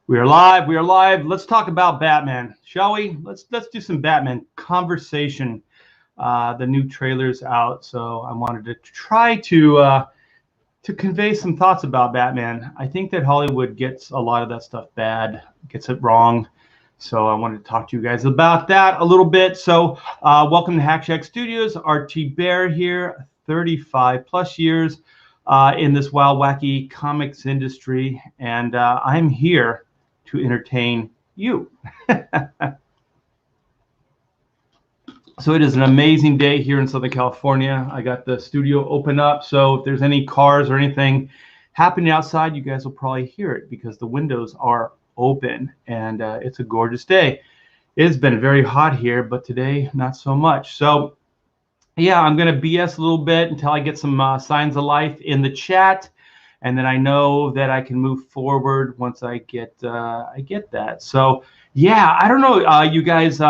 We are live. We are live. Let's talk about Batman, shall we? Let's do some Batman conversation. The new trailer's out, so I wanted to try to convey some thoughts about Batman. I think that Hollywood gets a lot of that stuff bad, gets it wrong. So I wanted to talk to you guys about that a little bit. So welcome to Hack Shack Studios. RT Bear here, 35 plus years in this wild, wacky comics industry, and I'm here to entertain you. So it is an amazing day here in Southern California. I got the studio open up, so if there's any cars or anything happening outside, you guys will probably hear it because the windows are open, and it's a gorgeous day. It has been very hot here, but today not so much. So yeah, I'm gonna BS a little bit until I get some signs of life in the chat, and then I know that I can move forward once I get that. So yeah, I don't know, you guys,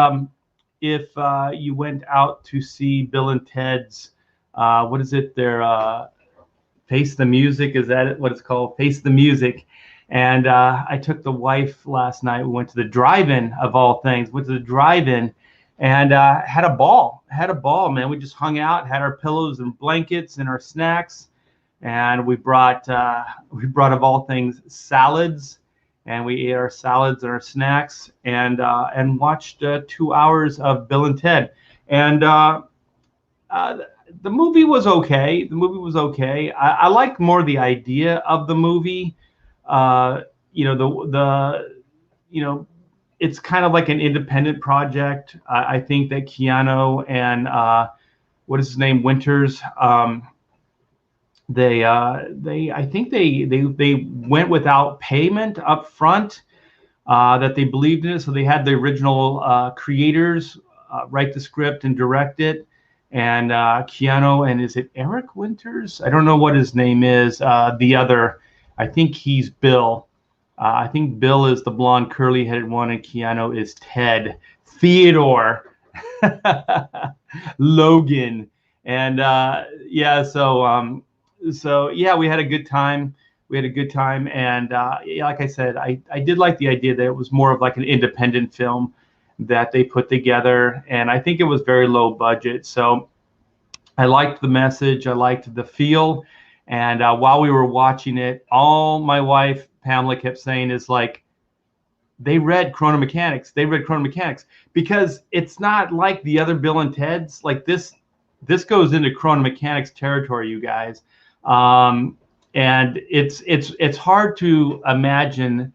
if you went out to see Bill and Ted's, what is it? Their Face the Music, is that what it's called? Face the Music. And I took the wife last night. We went to the drive-in, of all things. Went to the drive-in and had a ball. Had a ball, man. We just hung out, had our pillows and blankets and our snacks, and we brought of all things salads, and we ate our salads and our snacks, and watched 2 hours of Bill and Ted. And the movie was okay. The movie was okay. I liked more the idea of the movie. You know, it's kind of like an independent project. I think that Keanu and what is his name, Winters, I think they went without payment up front, that they believed in it. So they had the original creators write the script and direct it. And Keanu, and is it Eric Winters? I don't know what his name is. The other, I think he's Bill. I think Bill is the blonde, curly-headed one, and Keanu is Ted. Theodore. Logan. And yeah, so yeah, we had a good time. We had a good time, and yeah, like I said, I did like the idea that it was more of like an independent film that they put together, and I think it was very low budget. So I liked the message, I liked the feel, and while we were watching it, all my wife Pamela kept saying is like, they read Chrono Mechanics. They read Chrono Mechanics, because it's not like the other Bill and Ted's. Like this goes into Chrono Mechanics territory, you guys. And it's hard to imagine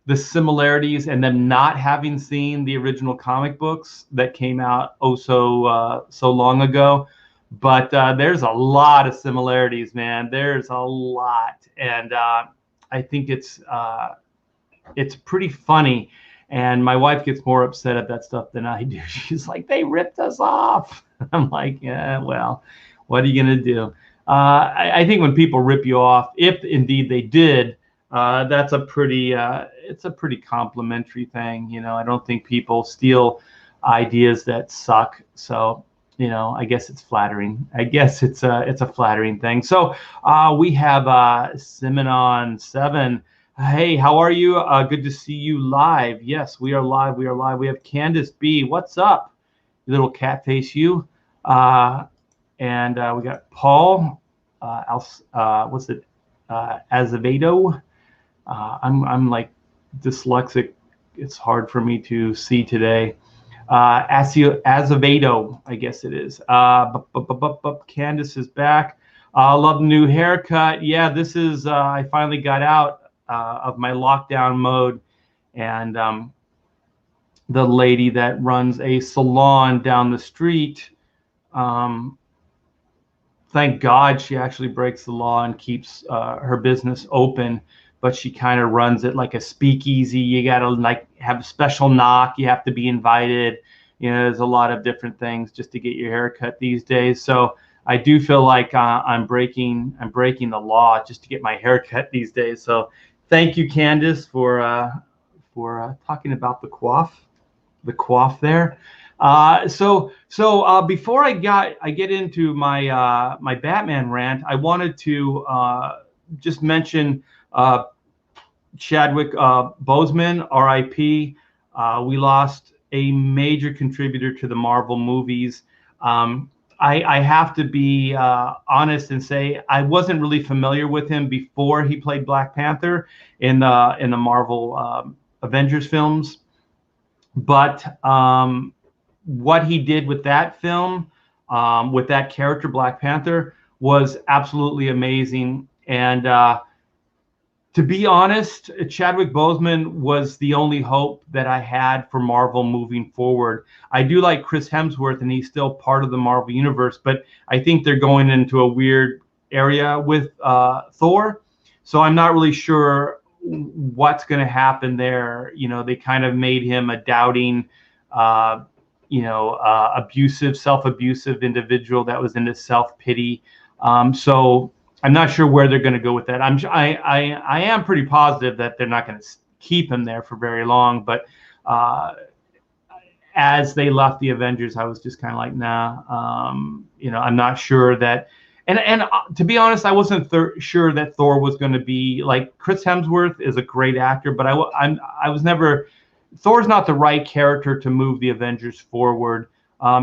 the similarities and them not having seen the original comic books that came out so long ago. But there's a lot of similarities, man. There's a lot, and I think it's pretty funny. And my wife gets more upset at that stuff than I do. She's like, they ripped us off. I'm like, yeah, well, what are you gonna do? I think when people rip you off, if indeed they did, that's a pretty it's a pretty complimentary thing. You know, I don't think people steal ideas that suck. So, you know, I guess it's flattering. I guess it's a flattering thing. So we have Simonon7. Hey, how are you? Good to see you live. Yes, we are live. We are live. We have Candace B. What's up, you little cat face, you? And we got Paul. What's it? Azevedo. I'm like dyslexic. It's hard for me to see today. Azevedo, I guess it is. Candace is back. Love the new haircut. Yeah, this is. I finally got out of my lockdown mode, and the lady that runs a salon down the street, thank God she actually breaks the law and keeps her business open, but she kind of runs it like a speakeasy. You gotta like have a special knock, you have to be invited, you know, there's a lot of different things just to get your hair cut these days. So I do feel like I'm breaking the law just to get my hair cut these days. So thank you, Candace, for talking about the coif there. So before I get into my my Batman rant, I wanted to just mention Chadwick Boseman, R.I.P. We lost a major contributor to the Marvel movies. I have to be honest and say I wasn't really familiar with him before he played Black Panther in the Marvel Avengers films, but what he did with that film, with that character Black Panther, was absolutely amazing. And to be honest, Chadwick Boseman was the only hope that I had for Marvel moving forward. I do like Chris Hemsworth, and he's still part of the Marvel universe, but I think they're going into a weird area with Thor. So I'm not really sure what's going to happen there. You know, they kind of made him a doubting, abusive, self-abusive individual that was into self-pity. So I'm not sure where they're going to go with that. I am pretty positive that they're not going to keep him there for very long. But as they left the Avengers, I was just kind of like, nah. I'm not sure that. And to be honest, I wasn't sure that Thor was going to be like Chris Hemsworth is a great actor, but I was never. Thor's not the right character to move the Avengers forward.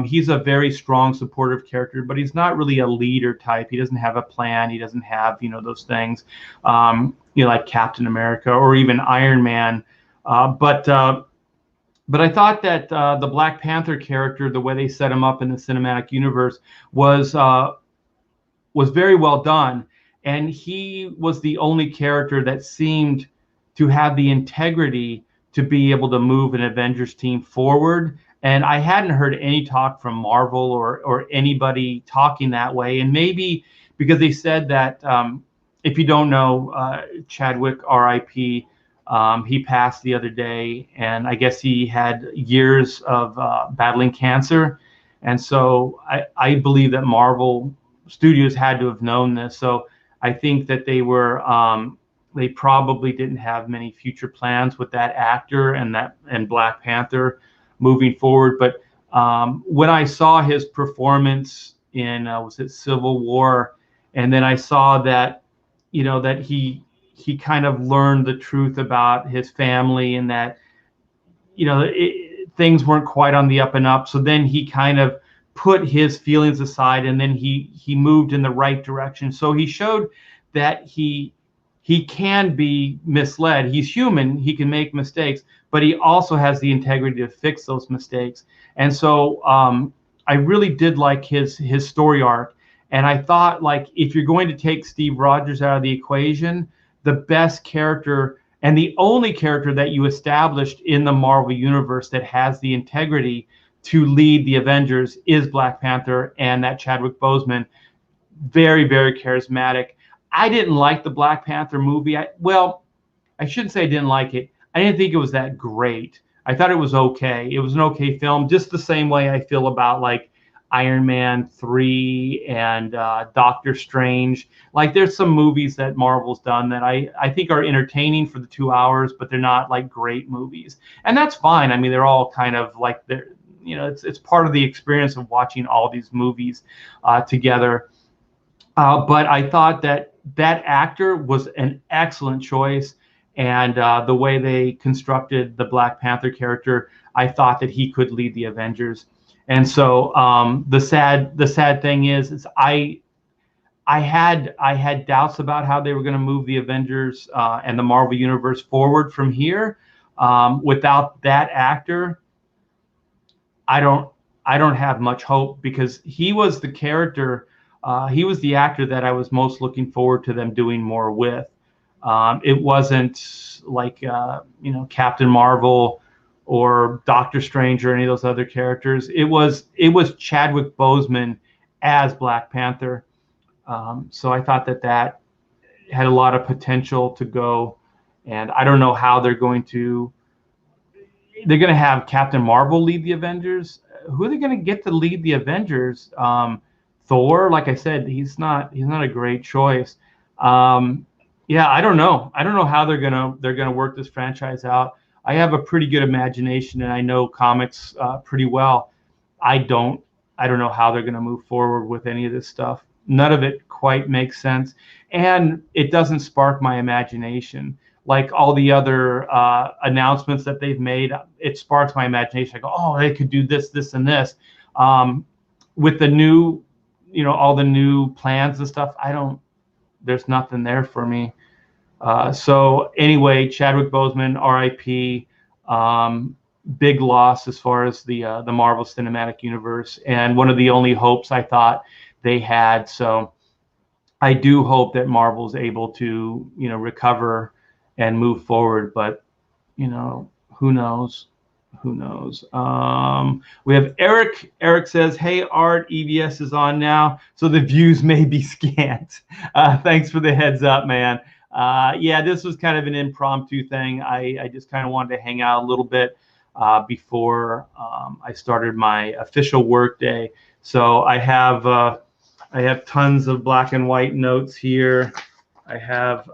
He's a very strong, supportive character, but he's not really a leader type. He doesn't have a plan. He doesn't have, those things, like Captain America or even Iron Man. But I thought that the Black Panther character, the way they set him up in the cinematic universe, was very well done. And he was the only character that seemed to have the integrity to be able to move an Avengers team forward. And I hadn't heard any talk from Marvel or anybody talking that way. And maybe because they said that, if you don't know, Chadwick, R.I.P., he passed the other day. And I guess he had years of battling cancer. And so I believe that Marvel Studios had to have known this. So I think that they probably didn't have many future plans with that actor and Black Panther moving forward. But when I saw his performance in was it Civil War, and then I saw that that he kind of learned the truth about his family, and that things weren't quite on the up and up. So then he kind of put his feelings aside, and then he moved in the right direction. So he showed that he can be misled. He's human. He can make mistakes, but he also has the integrity to fix those mistakes. And so I really did like his story arc. And I thought, like, if you're going to take Steve Rogers out of the equation, the best character and the only character that you established in the Marvel universe that has the integrity to lead the Avengers is Black Panther, and that Chadwick Boseman, very, very charismatic. I didn't like the Black Panther movie. I shouldn't say I didn't like it. I didn't think it was that great. I thought it was okay. It was an okay film, just the same way I feel about like Iron Man 3 and Doctor Strange. Like, there's some movies that Marvel's done that I think are entertaining for the 2 hours, but they're not like great movies. And that's fine. I mean, they're all kind of like it's part of the experience of watching all these movies together. But I thought that actor was an excellent choice, and the way they constructed the Black Panther character, I thought that he could lead the Avengers. And so the sad thing is I had doubts about how they were going to move the Avengers and the Marvel universe forward from here. Without that actor, I don't have much hope, because he was the character. He was the actor that I was most looking forward to them doing more with. It wasn't like Captain Marvel or Doctor Strange or any of those other characters. It was Chadwick Boseman as Black Panther. So I thought that had a lot of potential to go, and I don't know how they're going to have Captain Marvel lead the Avengers. Who are they going to get to lead the Avengers? Thor, like I said, he's not a great choice. Yeah, I don't know. I don't know how they're gonna work this franchise out. I have a pretty good imagination, and I know comics pretty well. I don't know how they're gonna move forward with any of this stuff. None of it quite makes sense, and it doesn't spark my imagination. like all the other announcements that they've made, it sparks my imagination. I go, oh, they could do this, this, and this. With the new, all the new plans and stuff, there's nothing there for me. So anyway, Chadwick Boseman, R.I.P. Big loss as far as the Marvel Cinematic Universe, and one of the only hopes I thought they had. So I do hope that Marvel's able to, recover and move forward. But, who knows? Who knows? We have Eric. Eric says, "Hey, Art, EVS is on now, so the views may be scant." Thanks for the heads up, man. Yeah, this was kind of an impromptu thing. I just kind of wanted to hang out a little bit before I started my official work day. So I have tons of black and white notes here. I have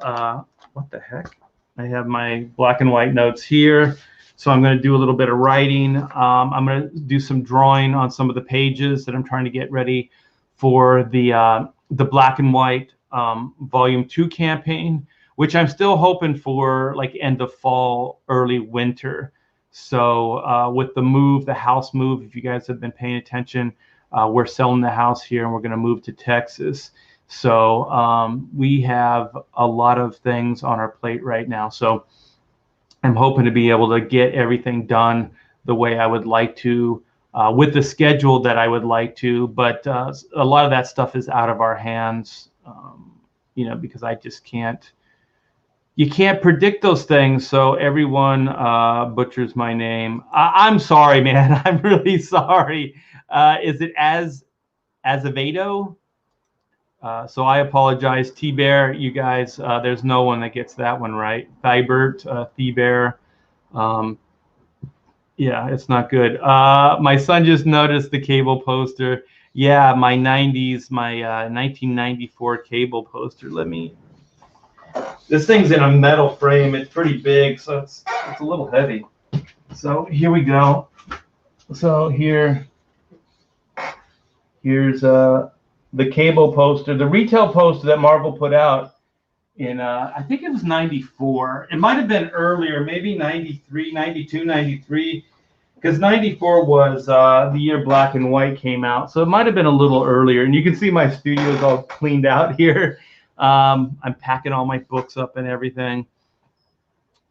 what the heck? I have my black and white notes here. So I'm going to do a little bit of writing. I'm going to do some drawing on some of the pages that I'm trying to get ready for the black and white volume 2 campaign, which I'm still hoping for like end of fall, early winter. So with the move, the house move, if you guys have been paying attention, we're selling the house here and we're going to move to Texas. So we have a lot of things on our plate right now. So I'm hoping to be able to get everything done the way I would like to, with the schedule that I would like to. But a lot of that stuff is out of our hands, because I just can't. You can't predict those things. So everyone butchers my name. I'm sorry, man. I'm really sorry. Is it Azevedo? So I apologize. T-Bear, you guys, there's no one that gets that one right. Thibert, T-Bear. Yeah, it's not good. My son just noticed the cable poster. Yeah, my 1994 cable poster. This thing's in a metal frame. It's pretty big, so it's a little heavy. So here we go. So here's the cable poster, the retail poster that Marvel put out in, I think it was 94. It might have been earlier, maybe 93, 92, 93, because 94 was the year Black and White came out. So it might have been a little earlier. And you can see my studio is all cleaned out here. I'm packing all my books up and everything.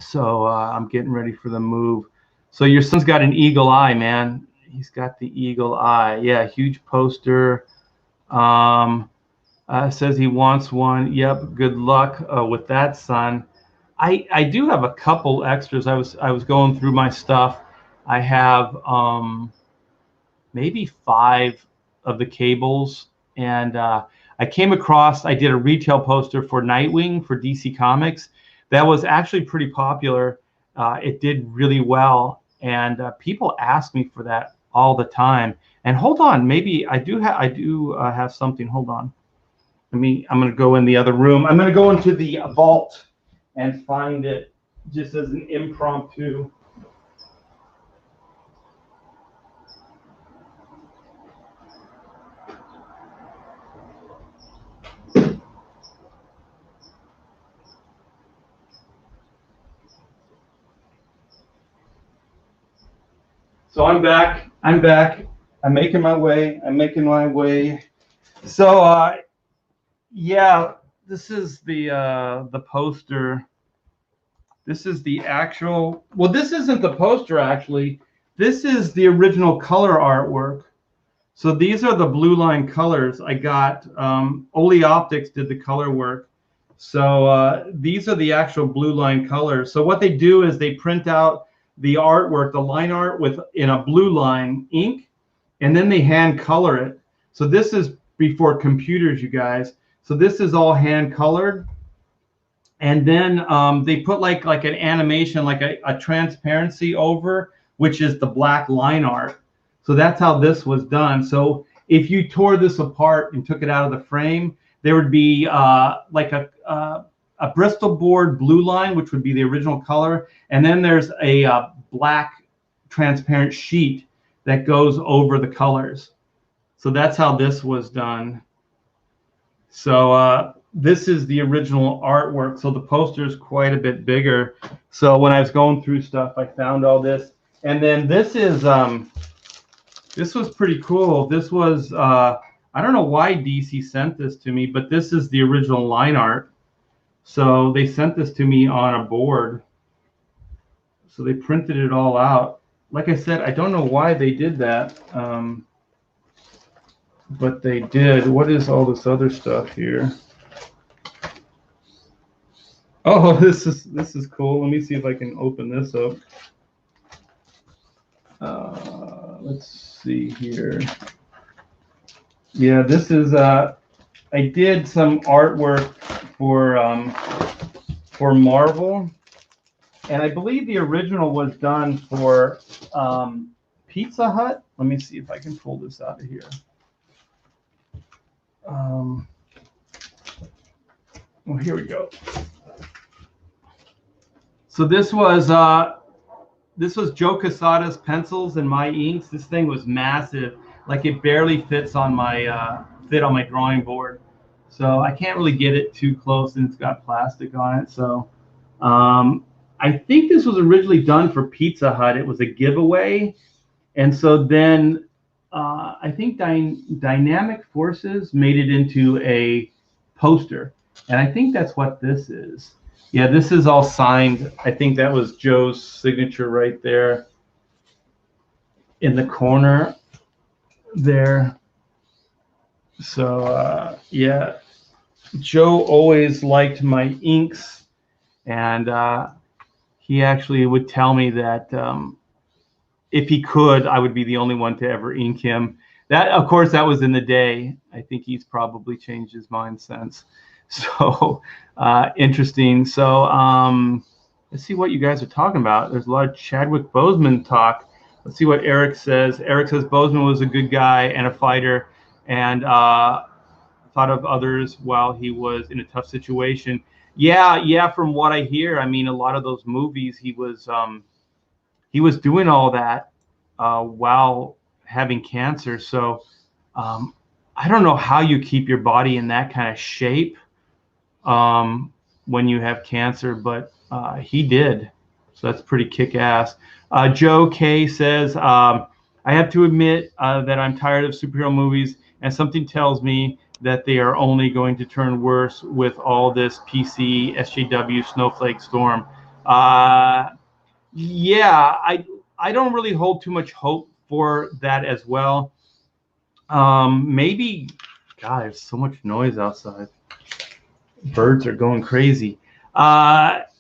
So I'm getting ready for the move. So your son's got an eagle eye, man. He's got the eagle eye. Yeah, huge poster. Says he wants one. Yep, good luck with that, son. I do have a couple extras. I was going through my stuff. I have maybe 5 of the cables, and I came across, I did a retail poster for Nightwing for DC Comics. That was actually pretty popular. It did really well, and people ask me for that all the time. And hold on, maybe I do have something. Hold on. I'm going to go in the other room. I'm going to go into the vault and find it just as an impromptu. So I'm back. I'm making my way. So yeah, this is the poster. This is the actual. Well, this isn't the poster actually. This is the original color artwork. So these are the blue line colors. I got Oli Optics did the color work. So these are the actual blue line colors. So what they do is they print out the artwork, the line art in a blue line ink, and then they hand color it. So this is before computers, you guys. So this is all hand colored, and then they put like an animation, like a transparency over, which is the black line art. So that's how this was done. So if you tore this apart and took it out of the frame, there would be like a Bristol board blue line, which would be the original color, and then there's a black transparent sheet that goes over the colors. So that's how this was done. So this is the original artwork. So the poster is quite a bit bigger. So when I was going through stuff, I found all this. And then this was pretty cool. This was, I don't know why DC sent this to me, but this is the original line art. So they sent this to me on a board. So they printed it all out. Like I said, I don't know why they did that, but they did. What is all this other stuff here? Oh, this is cool. Let me see if I can open this up. Let's see here. Yeah, this is. I did some artwork for Marvel, and I believe the original was done for Pizza Hut. Let me see if I can pull this out of here. Well, here we go. So this was Joe Quesada's pencils and my inks. This thing was massive, like it barely fits on my drawing board. So I can't really get it too close, and it's got plastic on it. So I think this was originally done for Pizza Hut. It was a giveaway, and so then I think Dynamic Forces made it into a poster, and I think that's what this is. Yeah, this is all signed. I think that was Joe's signature right there in the corner there. So yeah, Joe always liked my inks, and he actually would tell me that if he could, I would be the only one to ever ink him. That, of course, that was in the day. I think he's probably changed his mind since. So interesting. So let's see what you guys are talking about. There's a lot of Chadwick Boseman talk. Let's see what Eric says. Eric says Boseman was a good guy and a fighter, and thought of others while he was in a tough situation. Yeah. From what I hear, I mean, a lot of those movies, he was doing all that while having cancer. So I don't know how you keep your body in that kind of shape when you have cancer, but he did. So that's pretty kick-ass. Joe K says, I have to admit that I'm tired of superhero movies, and something tells me that they are only going to turn worse with all this PC, SJW, snowflake storm. Yeah, I don't really hold too much hope for that as well. Maybe, God, there's so much noise outside. Birds are going crazy. But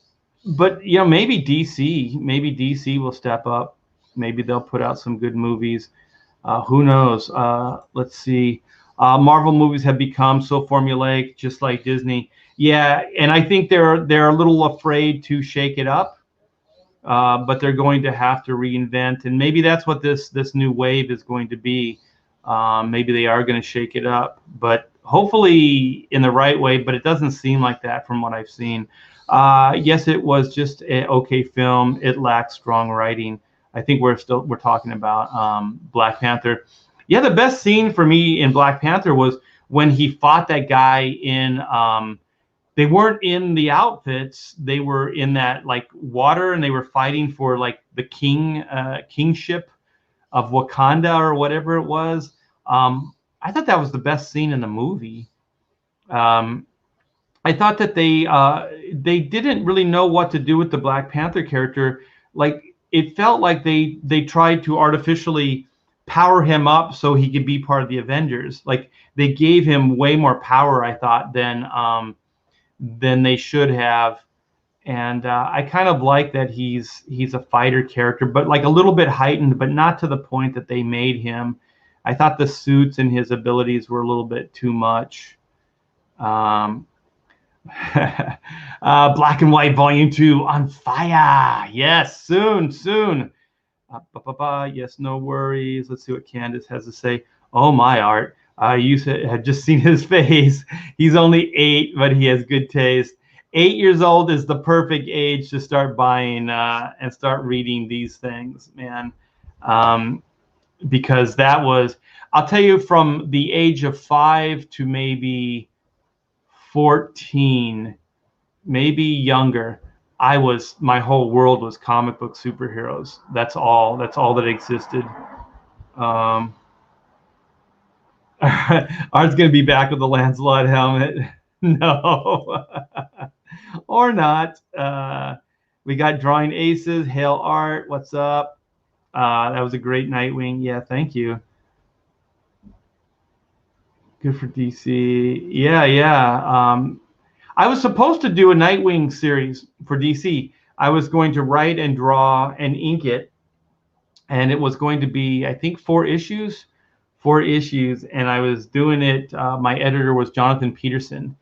you know, maybe DC will step up. Maybe they'll put out some good movies. Who knows? Let's see. Marvel movies have become so formulaic, just like Disney. Yeah, and I think they're a little afraid to shake it up. But they're going to have to reinvent, and maybe that's what this new wave is going to be. Maybe they are going to shake it up, but hopefully in the right way. But it doesn't seem like that from what I've seen. Yes, it was just an okay film. It lacks strong writing. I think we're talking about Black Panther. Yeah, the best scene for me in Black Panther was when he fought that guy in. They weren't in the outfits. They were in that like water, and they were fighting for like the kingship of Wakanda or whatever it was. I thought that was the best scene in the movie. I thought that they didn't really know what to do with the Black Panther character. Like it felt like they tried to artificially power him up so he could be part of the Avengers. Like they gave him way more power, I thought, than they should have. And I kind of like that he's a fighter character, but like a little bit heightened, but not to the point that they made him. I thought the suits and his abilities were a little bit too much. Black and White Volume 2 on fire. Yes, soon. Yes, no worries. Let's see what Candace has to say. Oh, my Art. You had just seen his face. He's only 8, but he has good taste. 8 years old is the perfect age to start buying and start reading these things, man. Because that was, I'll tell you, from the age of 5 to maybe 14, maybe younger, my whole world was comic book superheroes. That's all that existed. Art's gonna be back with the Lancelot helmet. No. Or not. We got Drawing Aces. Hail Art, what's up? That was a great Nightwing. Yeah, thank you. Good for DC. Yeah. I was supposed to do a Nightwing series for DC. I was going to write and draw and ink it, and it was going to be, I think, 4 issues, and I was doing it. My editor was Jonathan Peterson,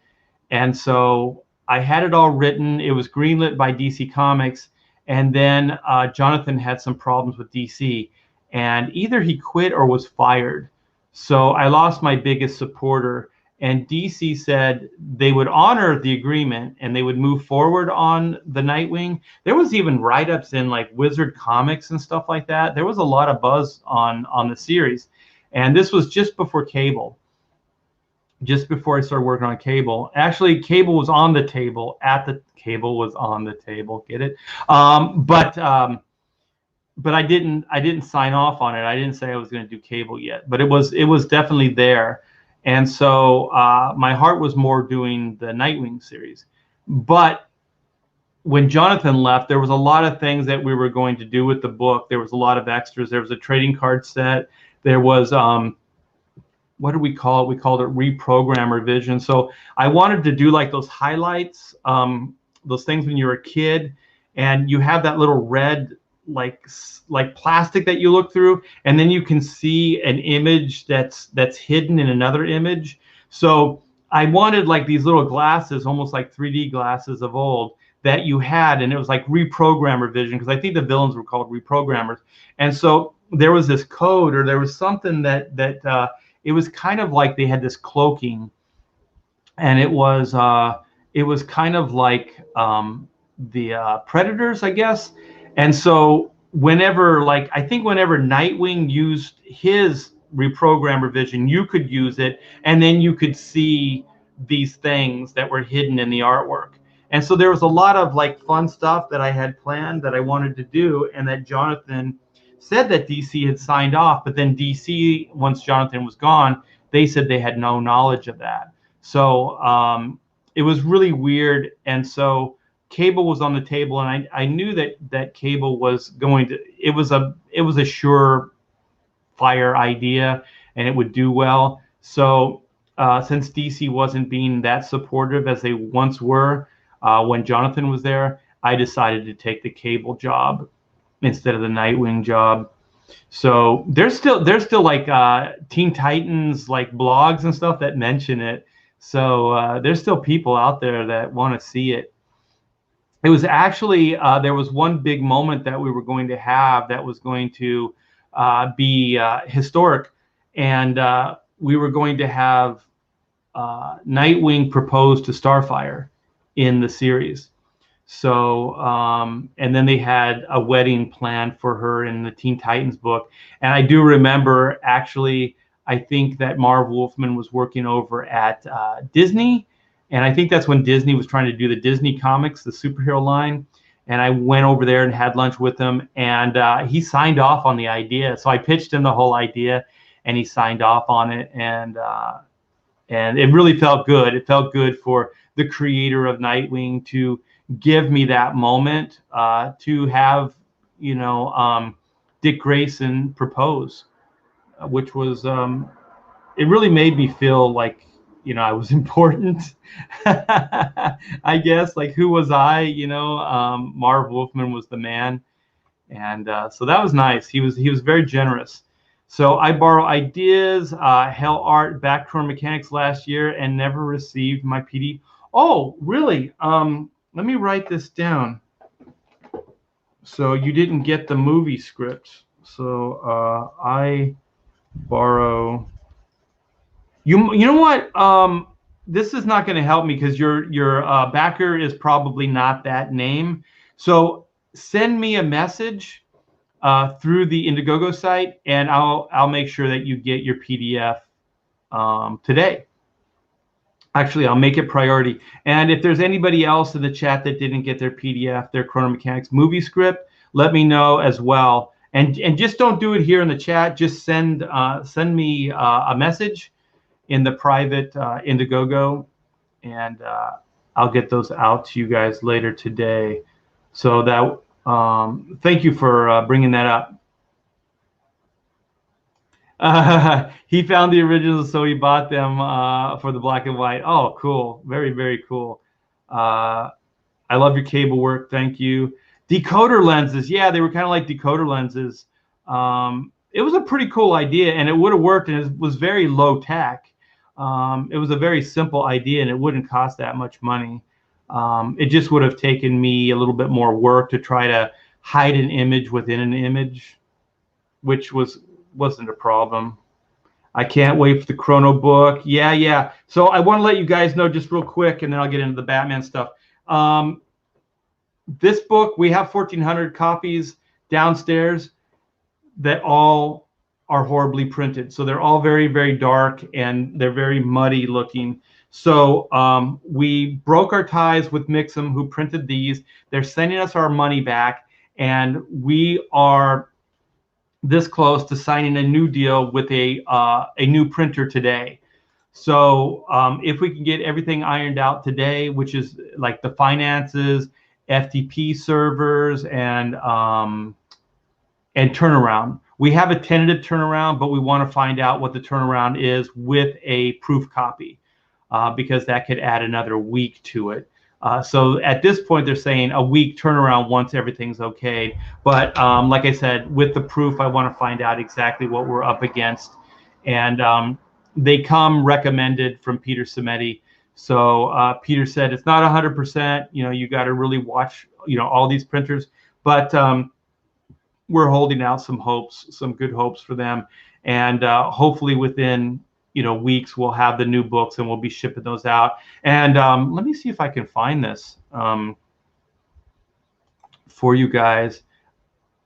and so I had it all written. It was greenlit by DC Comics, and then Jonathan had some problems with DC, and either he quit or was fired. So I lost my biggest supporter, and DC said they would honor the agreement and they would move forward on the Nightwing. There was even write-ups in like Wizard Comics and stuff like that. There was a lot of buzz on the series, and this was just before cable. Just before I started working on cable. Actually, cable was on the table. Cable was on the table. Get it? But I didn't sign off on it. I didn't say I was going to do cable yet. But it was definitely there. And so my heart was more doing the Nightwing series. But when Jonathan left, there was a lot of things that we were going to do with the book. There was a lot of extras. There was a trading card set. There was what did we call it? We called it reprogram revision. So I wanted to do like those highlights, those things when you were a kid, and you have that little red like plastic that you look through, and then you can see an image that's hidden in another image. So I wanted like these little glasses, almost like 3D glasses of old, that you had, and it was like reprogram revision, because I think the villains were called reprogrammers. And so there was this code, or there was something that it was kind of like they had this cloaking, and it was kind of like the Predators, I guess. And so whenever Nightwing used his reprogram revision, you could use it, and then you could see these things that were hidden in the artwork. And so there was a lot of like fun stuff that I had planned that I wanted to do, and that Jonathan said that DC had signed off, but then DC, once Jonathan was gone, they said they had no knowledge of that. So it was really weird. And so cable was on the table, and I knew that cable was going to, it was a sure fire idea, and it would do well. So since DC wasn't being that supportive as they once were when Jonathan was there, I decided to take the cable job instead of the Nightwing job. So there's still like Teen Titans like blogs and stuff that mention it. So there's still people out there that want to see it. It was actually there was one big moment that we were going to have that was going to be historic, and we were going to have Nightwing propose to Starfire in the series. So and then they had a wedding planned for her in the Teen Titans book. And I do remember, actually, I think that Marv Wolfman was working over at Disney, and I think that's when Disney was trying to do the Disney comics, the superhero line. And I went over there and had lunch with him, and he signed off on the idea. So I pitched him the whole idea, and he signed off on it, and it really felt good. It felt good for the creator of Nightwing to give me that moment to have, Dick Grayson propose, which was, it really made me feel like, I was important. I guess, like, who was I? Marv Wolfman was the man, and so that was nice. He was very generous. So I borrow ideas, Hell Art, Backdoor Mechanics last year, and never received my PD. Oh, really? Let me write this down. So you didn't get the movie script. So I borrow. You know what? This is not going to help me because your backer is probably not that name. So send me a message through the Indiegogo site, and I'll make sure that you get your PDF today. Actually, I'll make it priority. And if there's anybody else in the chat that didn't get their PDF, their Chrono Mechanics movie script, let me know as well. And just don't do it here in the chat. Just send me a message in the private Indiegogo, and I'll get those out to you guys later today. So that thank you for bringing that up. He found the originals, so he bought them for the black and white. Oh, cool. Very, very cool. I love your cable work. Thank you. Decoder lenses. Yeah, they were kind of like decoder lenses. It was a pretty cool idea, and it would have worked, and it was very low tech. It was a very simple idea, and it wouldn't cost that much money. It just would have taken me a little bit more work to try to hide an image within an image, which wasn't a problem. I can't wait for the Chrono book. Yeah. So I want to let you guys know just real quick, and then I'll get into the Batman stuff. This book, we have 1,400 copies downstairs that all are horribly printed. So they're all very, very dark, and they're very muddy looking. So we broke our ties with Mixam, who printed these. They're sending us our money back, and we are this close to signing a new deal with a new printer today. So if we can get everything ironed out today, which is like the finances, FTP servers, and turnaround. We have a tentative turnaround, but we want to find out what the turnaround is with a proof copy, because that could add another week to it. So at this point, they're saying a week turnaround once everything's okay. But like I said, with the proof, I want to find out exactly what we're up against. And they come recommended from Peter Simeti. So Peter said it's not 100%. You got to really watch, all these printers. But we're holding out some hopes, some good hopes for them. And hopefully within weeks, we'll have the new books, and we'll be shipping those out. And let me see if I can find this for you guys.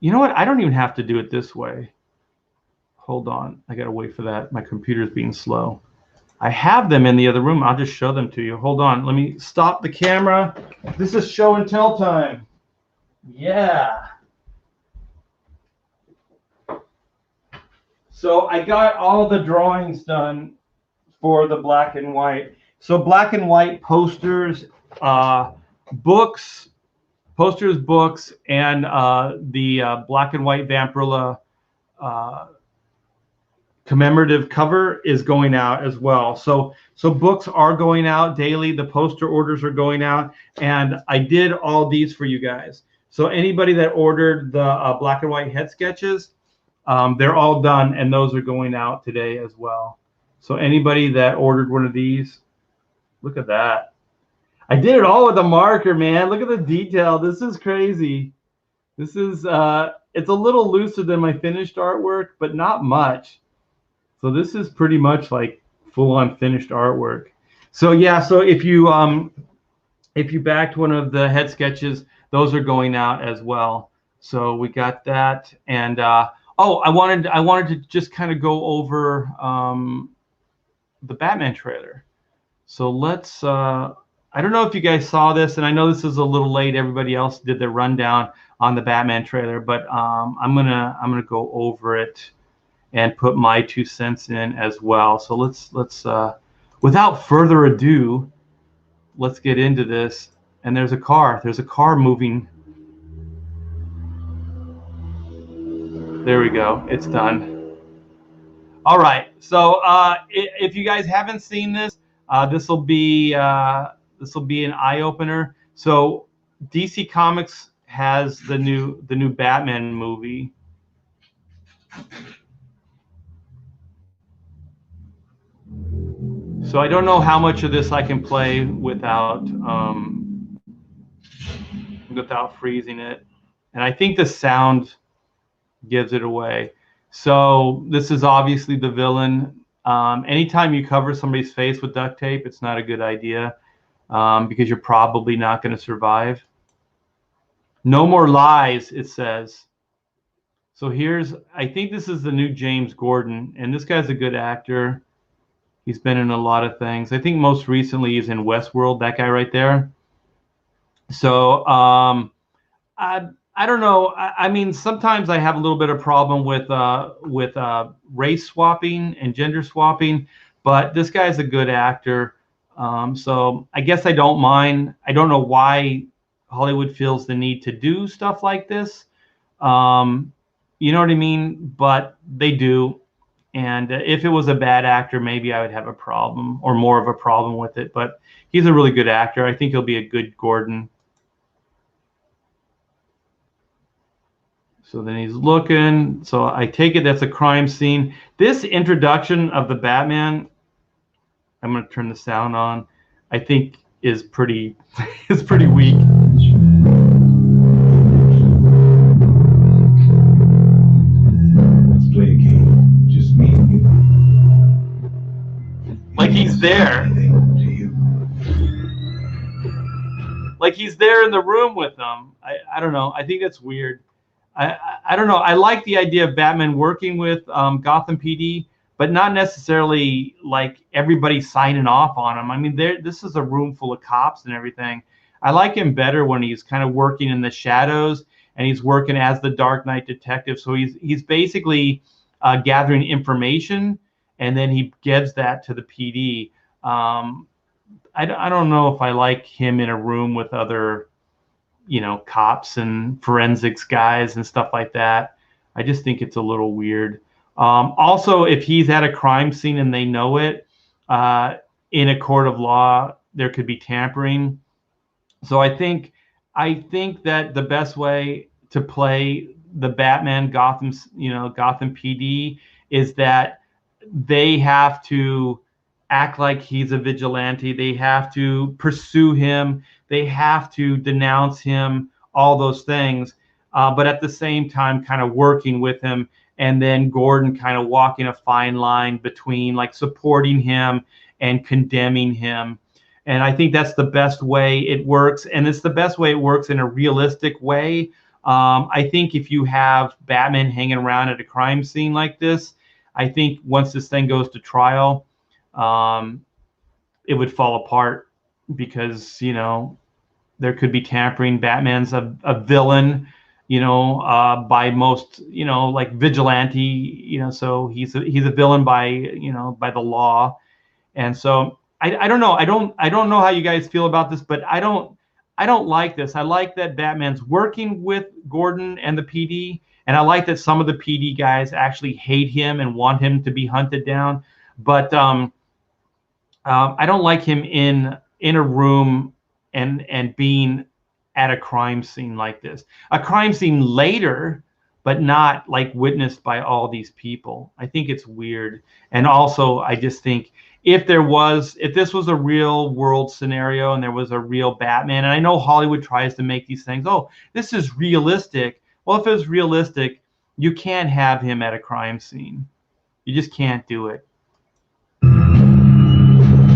You know what? I don't even have to do it this way. Hold on. I got to wait for that. My computer's being slow. I have them in the other room. I'll just show them to you. Hold on. Let me stop the camera. This is show and tell time. Yeah. So I got all the drawings done for the black and white. So black and white posters, books, and the black and white Vampirilla commemorative cover is going out as well. So books are going out daily. The poster orders are going out, and I did all these for you guys. So anybody that ordered the black and white head sketches, they're all done, and those are going out today as well. So anybody that ordered one of these, look at that. I did it all with a marker, man. Look at the detail. This is crazy. This is, it's a little looser than my finished artwork, but not much. So this is pretty much like full-on finished artwork. So yeah, so if you backed one of the head sketches, those are going out as well. So we got that, and oh, I wanted to just kind of go over the Batman trailer. So let's. I don't know if you guys saw this, and I know this is a little late. Everybody else did their rundown on the Batman trailer, but I'm gonna go over it and put my 2 cents in as well. So let's without further ado, let's get into this. And there's a car. There's a car moving. There we go. It's done. All right. So if you guys haven't seen this, this will be an eye opener. So DC Comics has the new Batman movie. So I don't know how much of this I can play without freezing it, and I think the sound gives it away. So this is obviously the villain. Anytime you cover somebody's face with duct tape, it's not a good idea, because you're probably not going to survive. No more lies, it says. So I think this is the new James Gordon, and this guy's a good actor. He's been in a lot of things. I think most recently he's in Westworld, that guy right there. So I don't know. I mean, sometimes I have a little bit of problem with race swapping and gender swapping, but this guy's a good actor. So I guess I don't mind. I don't know why Hollywood feels the need to do stuff like this. You know what I mean? But they do. And if it was a bad actor, maybe I would have a problem or more of a problem with it. But he's a really good actor. I think he'll be a good Gordon. So then he's looking. So I take it that's a crime scene. This introduction of the Batman, I'm going to turn the sound on, I think is pretty is pretty weak. Let's play a game. Just me and you. Like he's there. Like he's there in the room with them. I don't know. I think that's weird. I don't know. I like the idea of Batman working with Gotham PD, but not necessarily like everybody signing off on him. I mean, this is a room full of cops and everything. I like him better when he's kind of working in the shadows and he's working as the Dark Knight detective. So he's basically gathering information and then he gives that to the PD. I don't know if I like him in a room with other, you know, cops and forensics guys and stuff like that. I just think it's a little weird. Also, if he's at a crime scene and they know it, in a court of law, there could be tampering. So I think that the best way to play the Batman Gotham PD is that they have to act like he's a vigilante. They have to pursue him. They have to denounce him, all those things. But at the same time, kind of working with him. And then Gordon kind of walking a fine line between like supporting him and condemning him. And I think that's the best way it works. And it's the best way it works in a realistic way. I think if you have Batman hanging around at a crime scene like this, I think once this thing goes to trial, it would fall apart because, you know, there could be tampering. Batman's a villain, you know, by most, you know, like vigilante, you know, so he's a villain by, you know, by the law. And so I don't know. I don't know how you guys feel about this, but I don't like this. I like that Batman's working with Gordon and the PD, and I like that some of the PD guys actually hate him and want him to be hunted down. But I don't like him in a room and being at a crime scene like this. A crime scene later, but not like witnessed by all these people. I think it's weird. And also, I just think if this was a real world scenario and there was a real Batman, and I know Hollywood tries to make these things, oh, this is realistic. Well, if it was realistic, you can't have him at a crime scene. You just can't do it.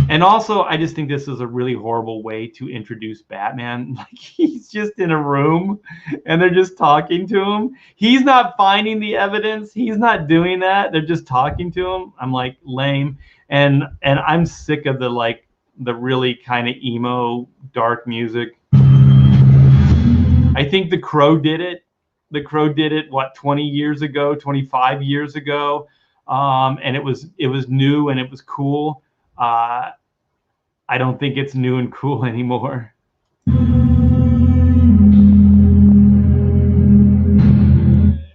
And also, I just think this is a really horrible way to introduce Batman. Like, he's just in a room and they're just talking to him. He's not finding the evidence. He's not doing that. They're just talking to him. I'm like, lame. And I'm sick of the really kind of emo, dark music. I think The Crow did it. The Crow did it, what, 20 years ago, 25 years ago. And it was new and it was cool. I don't think it's new and cool anymore.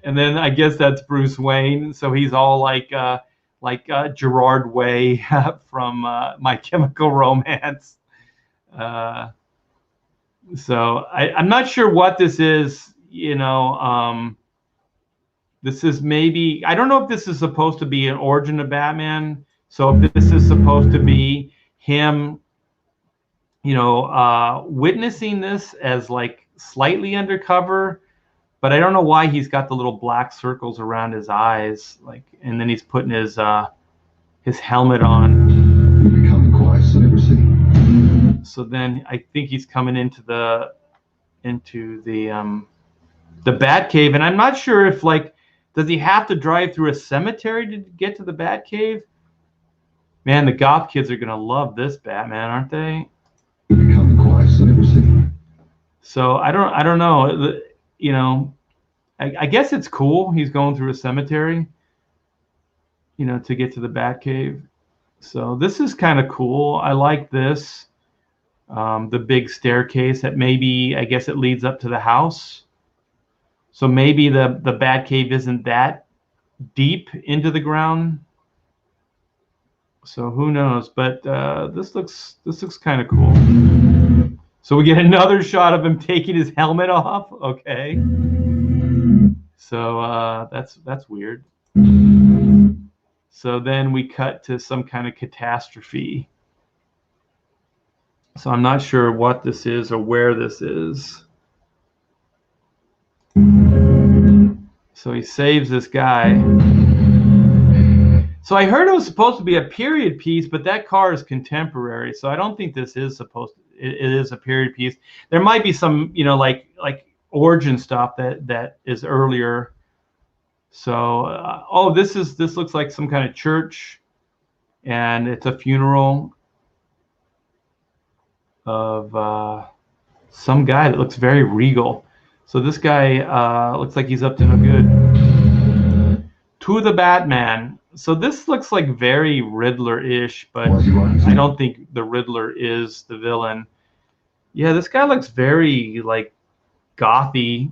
And then I guess that's Bruce Wayne. So he's all like Gerard Way from My Chemical Romance. So I'm not sure what this is. You know, this is maybe, I don't know if this is supposed to be an origin of Batman. So if this is supposed to be him, you know, witnessing this as like slightly undercover, but I don't know why he's got the little black circles around his eyes, like, and then he's putting his helmet on. You become the quiet city. So then I think he's coming into the Batcave, and I'm not sure if, like, does he have to drive through a cemetery to get to the Batcave? Man, the goth kids are gonna love this Batman, aren't they? Become the quietest I've ever seen. So I don't know. You know, I guess it's cool. He's going through a cemetery, you know, to get to the Batcave. So this is kind of cool. I like this. The big staircase that maybe, I guess it leads up to the house. So maybe the Batcave isn't that deep into the ground. So who knows? But this looks kind of cool. So we get another shot of him taking his helmet off. Okay. So that's weird. So then we cut to some kind of catastrophe. So I'm not sure what this is or where this is. So he saves this guy. So I heard it was supposed to be a period piece, but that car is contemporary. So I don't think this is supposed to, it is a period piece. There might be some, you know, like origin stuff that is earlier. So oh, this looks like some kind of church, and it's a funeral of some guy that looks very regal. So this guy looks like he's up to no good. To the Batman. So this looks like very Riddler-ish, but I don't think the Riddler is the villain. Yeah, this guy looks very like gothy.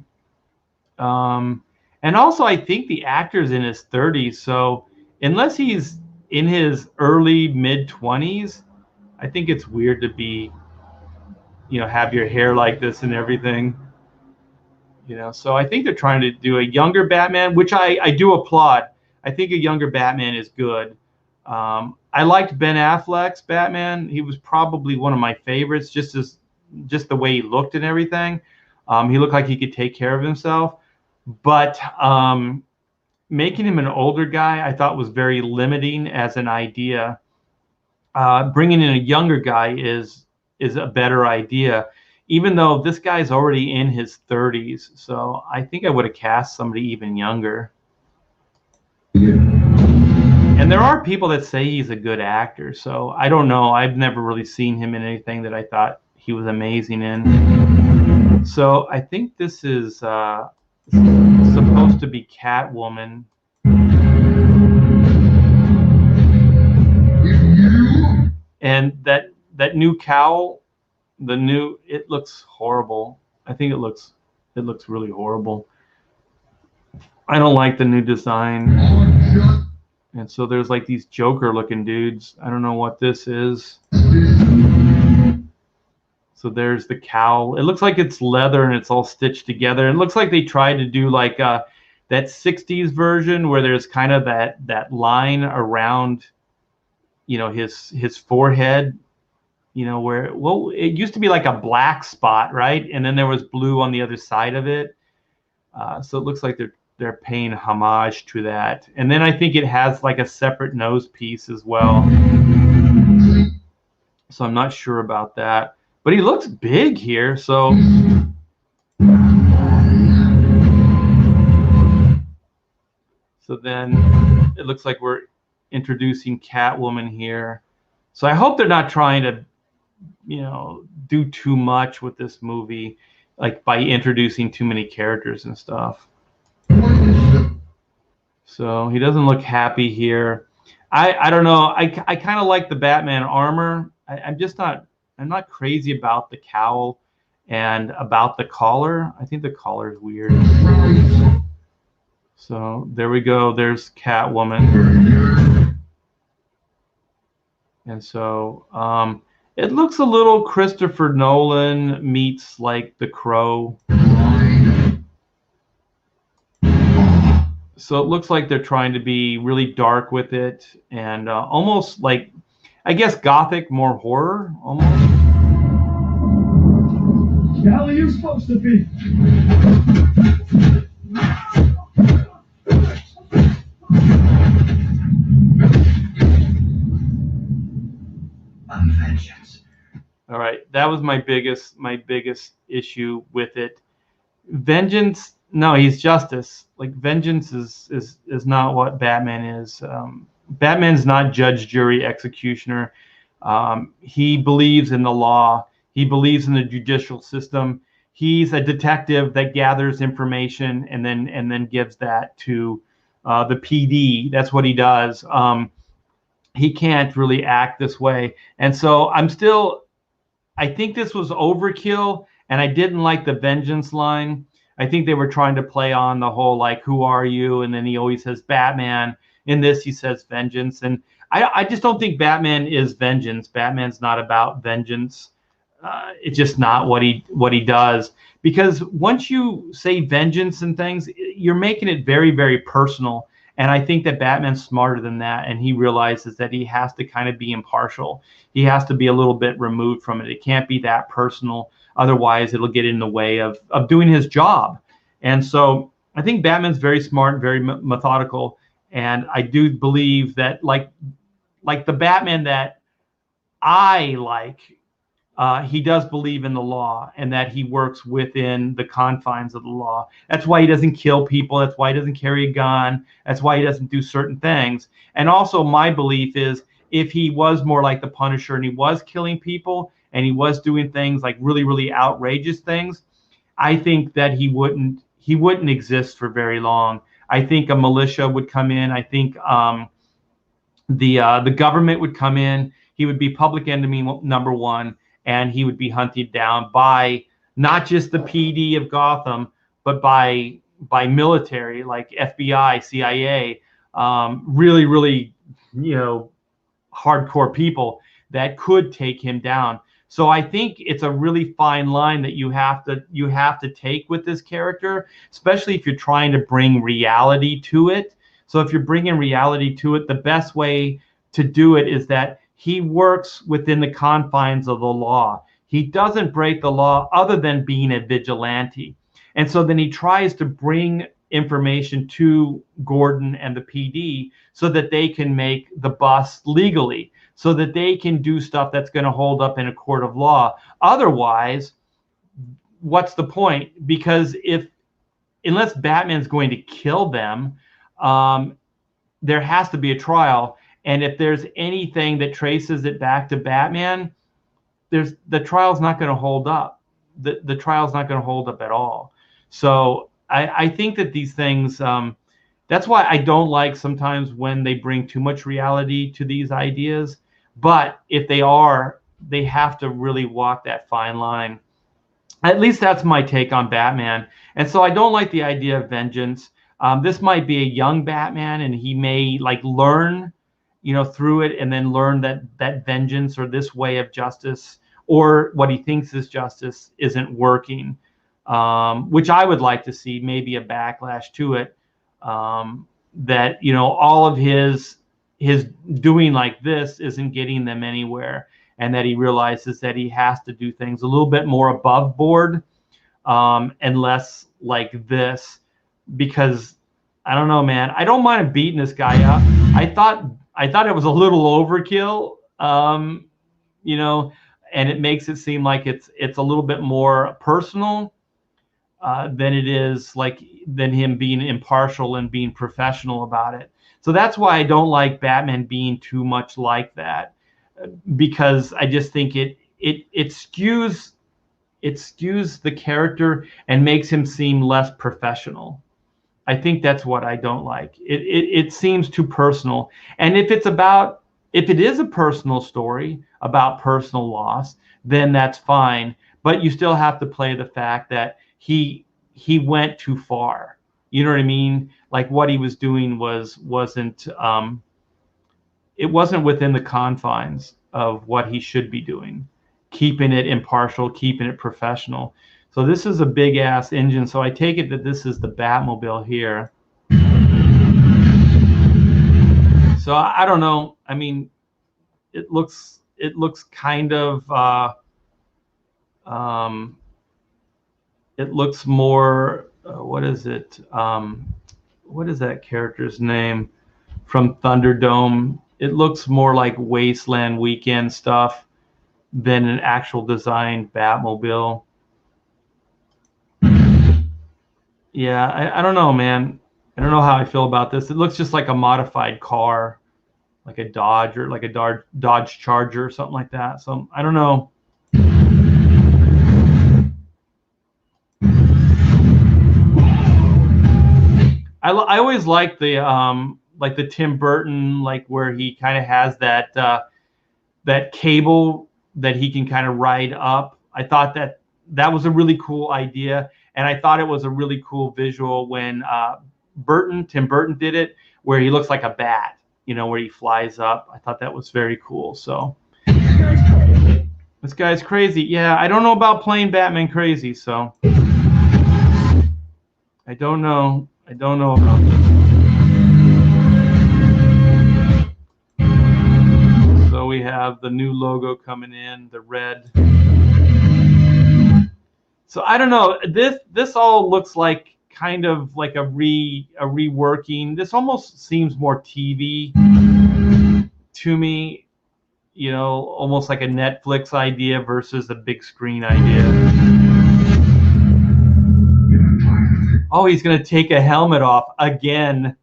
And also I think the actor's in his 30s, so unless he's in his early mid-20s, I think it's weird to be, you know, have your hair like this and everything. You know, so I think they're trying to do a younger Batman, which I do applaud. I think a younger Batman is good. I liked Ben Affleck's Batman. He was probably one of my favorites, just the way he looked and everything. He looked like he could take care of himself. But making him an older guy, I thought was very limiting as an idea. Bringing in a younger guy is a better idea, even though this guy's already in his 30s. So I think I would have cast somebody even younger. And there are people that say he's a good actor, so I don't know. I've never really seen him in anything that I thought he was amazing in. So I think this is supposed to be Catwoman. And that new cowl, it looks horrible. I think it looks really horrible. I don't like the new design. And so there's like these Joker looking dudes. I don't know what this is. So there's the cowl. It looks like it's leather and it's all stitched together. It looks like they tried to do like that 60s version where there's kind of that line around, you know, his forehead, you know, where, well, it used to be like a black spot, right? And then there was blue on the other side of it. So it looks like they're paying homage to that. And then I think it has like a separate nose piece as well. So I'm not sure about that. But he looks big here, so then it looks like we're introducing Catwoman here. So I hope they're not trying to, you know, do too much with this movie, like by introducing too many characters and stuff. So he doesn't look happy here. I don't know. I kind of like the Batman armor. I'm not crazy about the cowl and about the collar. I think the collar is weird. So there we go. There's Catwoman. And so it looks a little Christopher Nolan meets like The Crow. So it looks like they're trying to be really dark with it and almost like, I guess, gothic, more horror, almost. The hell are you supposed to be? I'm vengeance. All right, that was my biggest issue with it. Vengeance, no, he's justice. Like vengeance is not what Batman is. Batman's not judge, jury, executioner. He believes in the law. He believes in the judicial system. He's a detective that gathers information and then gives that to the PD. That's what he does. He can't really act this way, and so I think this was overkill, and I didn't like the vengeance line. I think they were trying to play on the whole, like, who are you? And then he always says Batman. In this, he says vengeance. And I just don't think Batman is vengeance. Batman's not about vengeance. It's just not what he does. Because once you say vengeance and things, you're making it very, very personal. And I think that Batman's smarter than that, and he realizes that he has to kind of be impartial. He has to be a little bit removed from it. It can't be that personal. Otherwise, it'll get in the way of doing his job. And so I think Batman's very smart, very methodical. And I do believe that, like the Batman that I like, he does believe in the law and that he works within the confines of the law. That's why he doesn't kill people. That's why he doesn't carry a gun. That's why he doesn't do certain things. And also my belief is if he was more like the Punisher and he was killing people and he was doing things like really, really outrageous things, I think that he wouldn't exist for very long. I think a militia would come in. I think the government would come in. He would be public enemy number one. And he would be hunted down by not just the PD of Gotham, but by military like FBI, CIA, really, really, hardcore people that could take him down. So I think it's a really fine line that you have to take with this character, especially if you're trying to bring reality to it. So if you're bringing reality to it, the best way to do it is that he works within the confines of the law. He doesn't break the law other than being a vigilante. And so then he tries to bring information to Gordon and the PD so that they can make the bust legally, so that they can do stuff that's going to hold up in a court of law. Otherwise, what's the point? Because unless Batman's going to kill them, there has to be a trial. And if there's anything that traces it back to Batman, the trial's not going to hold up. The trial's not going to hold up at all. So I think that these things, that's why I don't like sometimes when they bring too much reality to these ideas. But if they have to really walk that fine line. At least that's my take on Batman. And so I don't like the idea of vengeance. This might be a young Batman, and he may learn through it, and then learn that vengeance or this way of justice or what he thinks is justice isn't working, which I would like to see maybe a backlash to it, that, all of his doing like this isn't getting them anywhere, and that he realizes that he has to do things a little bit more above board, and less like this, because I don't know, man, I don't mind beating this guy up. I thought it was a little overkill, and it makes it seem like it's a little bit more personal than it is than him being impartial and being professional about it. So that's why I don't like Batman being too much like that, because I just think it skews the character and makes him seem less professional. I think that's what I don't like. It seems too personal. And if it is a personal story about personal loss, then that's fine. But you still have to play the fact that he went too far. You know what I mean? Like what he was doing wasn't within the confines of what he should be doing, keeping it impartial, keeping it professional. So this is a big ass engine. So I take it that this is the Batmobile here. So I don't know. I mean, it looks kind of it looks more what is it? What is that character's name from Thunderdome? It looks more like Wasteland Weekend stuff than an actual designed Batmobile. Yeah, I don't know, man. I don't know how I feel about this. It looks just like a modified car. like a Dodge or like a Dodge Charger or something like that. So I don't know. I always like the Tim Burton, like where he kind of has that cable that he can kind of ride up. I thought that was a really cool idea, and I thought it was a really cool visual when Tim Burton did it, where he looks like a bat, where he flies up. I thought that was very cool. So this guy's crazy. Yeah, I don't know about playing Batman crazy, so I don't know. I don't know about this. So we have the new logo coming in, the red. So I don't know. This all looks like kind of like a reworking. This almost seems more TV to me, almost like a Netflix idea versus a big screen idea. Oh, he's going to take a helmet off again.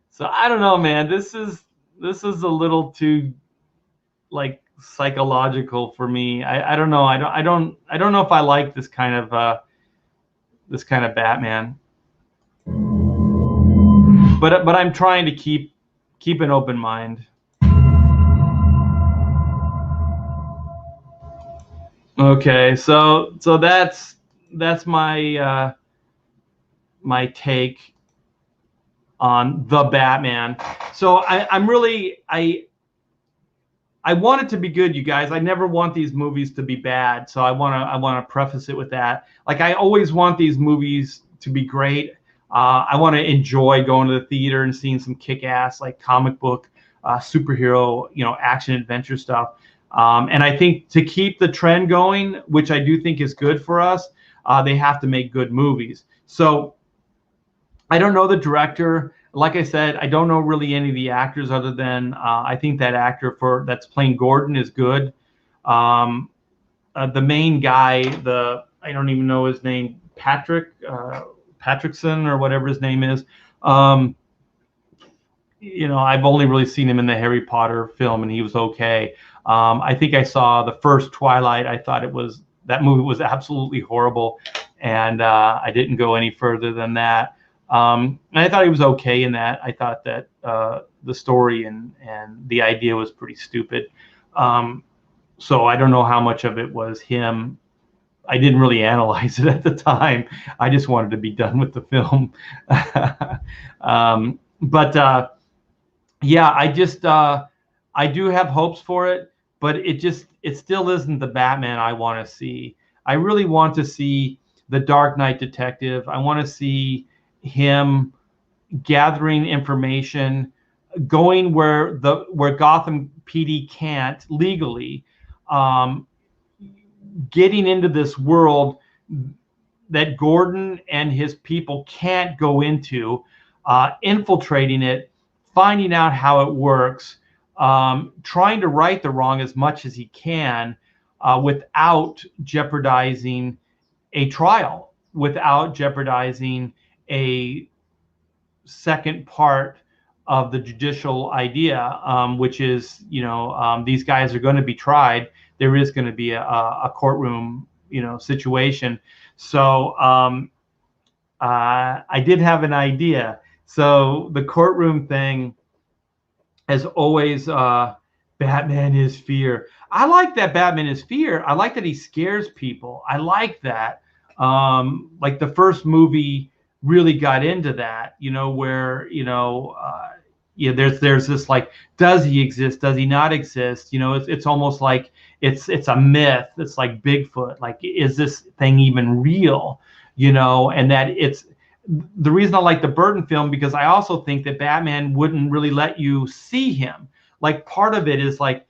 So I don't know, man. This is a little too like psychological for me. I don't know. I don't know if I like this kind of Batman. But I'm trying to keep an open mind. Okay, so that's my my take on the Batman. So I'm really I want it to be good, you guys. I never want these movies to be bad. So I want to preface it with that. Like I always want these movies to be great. I want to enjoy going to the theater and seeing some kick-ass like comic book, superhero, action adventure stuff. And I think to keep the trend going, which I do think is good for us, they have to make good movies. So I don't know the director. Like I said, I don't know really any of the actors other than I think that actor that's playing Gordon is good. The main guy, I don't even know his name, Patrickson or whatever his name is. I've only really seen him in the Harry Potter film, and he was okay. I think I saw the first Twilight. I thought that movie was absolutely horrible, and I didn't go any further than that. And I thought he was okay in that. I thought that the story and the idea was pretty stupid. So I don't know how much of it was him. I didn't really analyze it at the time. I just wanted to be done with the film. Yeah, I do have hopes for it, but it still isn't the Batman I want to see. I really want to see the Dark Knight detective. I want to see him gathering information, going where Gotham PD can't legally, getting into this world that Gordon and his people can't go into, infiltrating it, finding out how it works, trying to right the wrong as much as he can, without jeopardizing a trial, without jeopardizing a second part of the judicial idea, which is, these guys are going to be tried. There is going to be a courtroom, situation. So I did have an idea. So the courtroom thing, as always, Batman is fear. I like that Batman is fear. I like that he scares people. I like that. Like the first movie really got into that, where, there's this like, does he exist? Does he not exist? It's almost like it's a myth. It's like Bigfoot. Like, is this thing even real? And that it's the reason I like the Burton film, because I also think that Batman wouldn't really let you see him. Like part of it is like,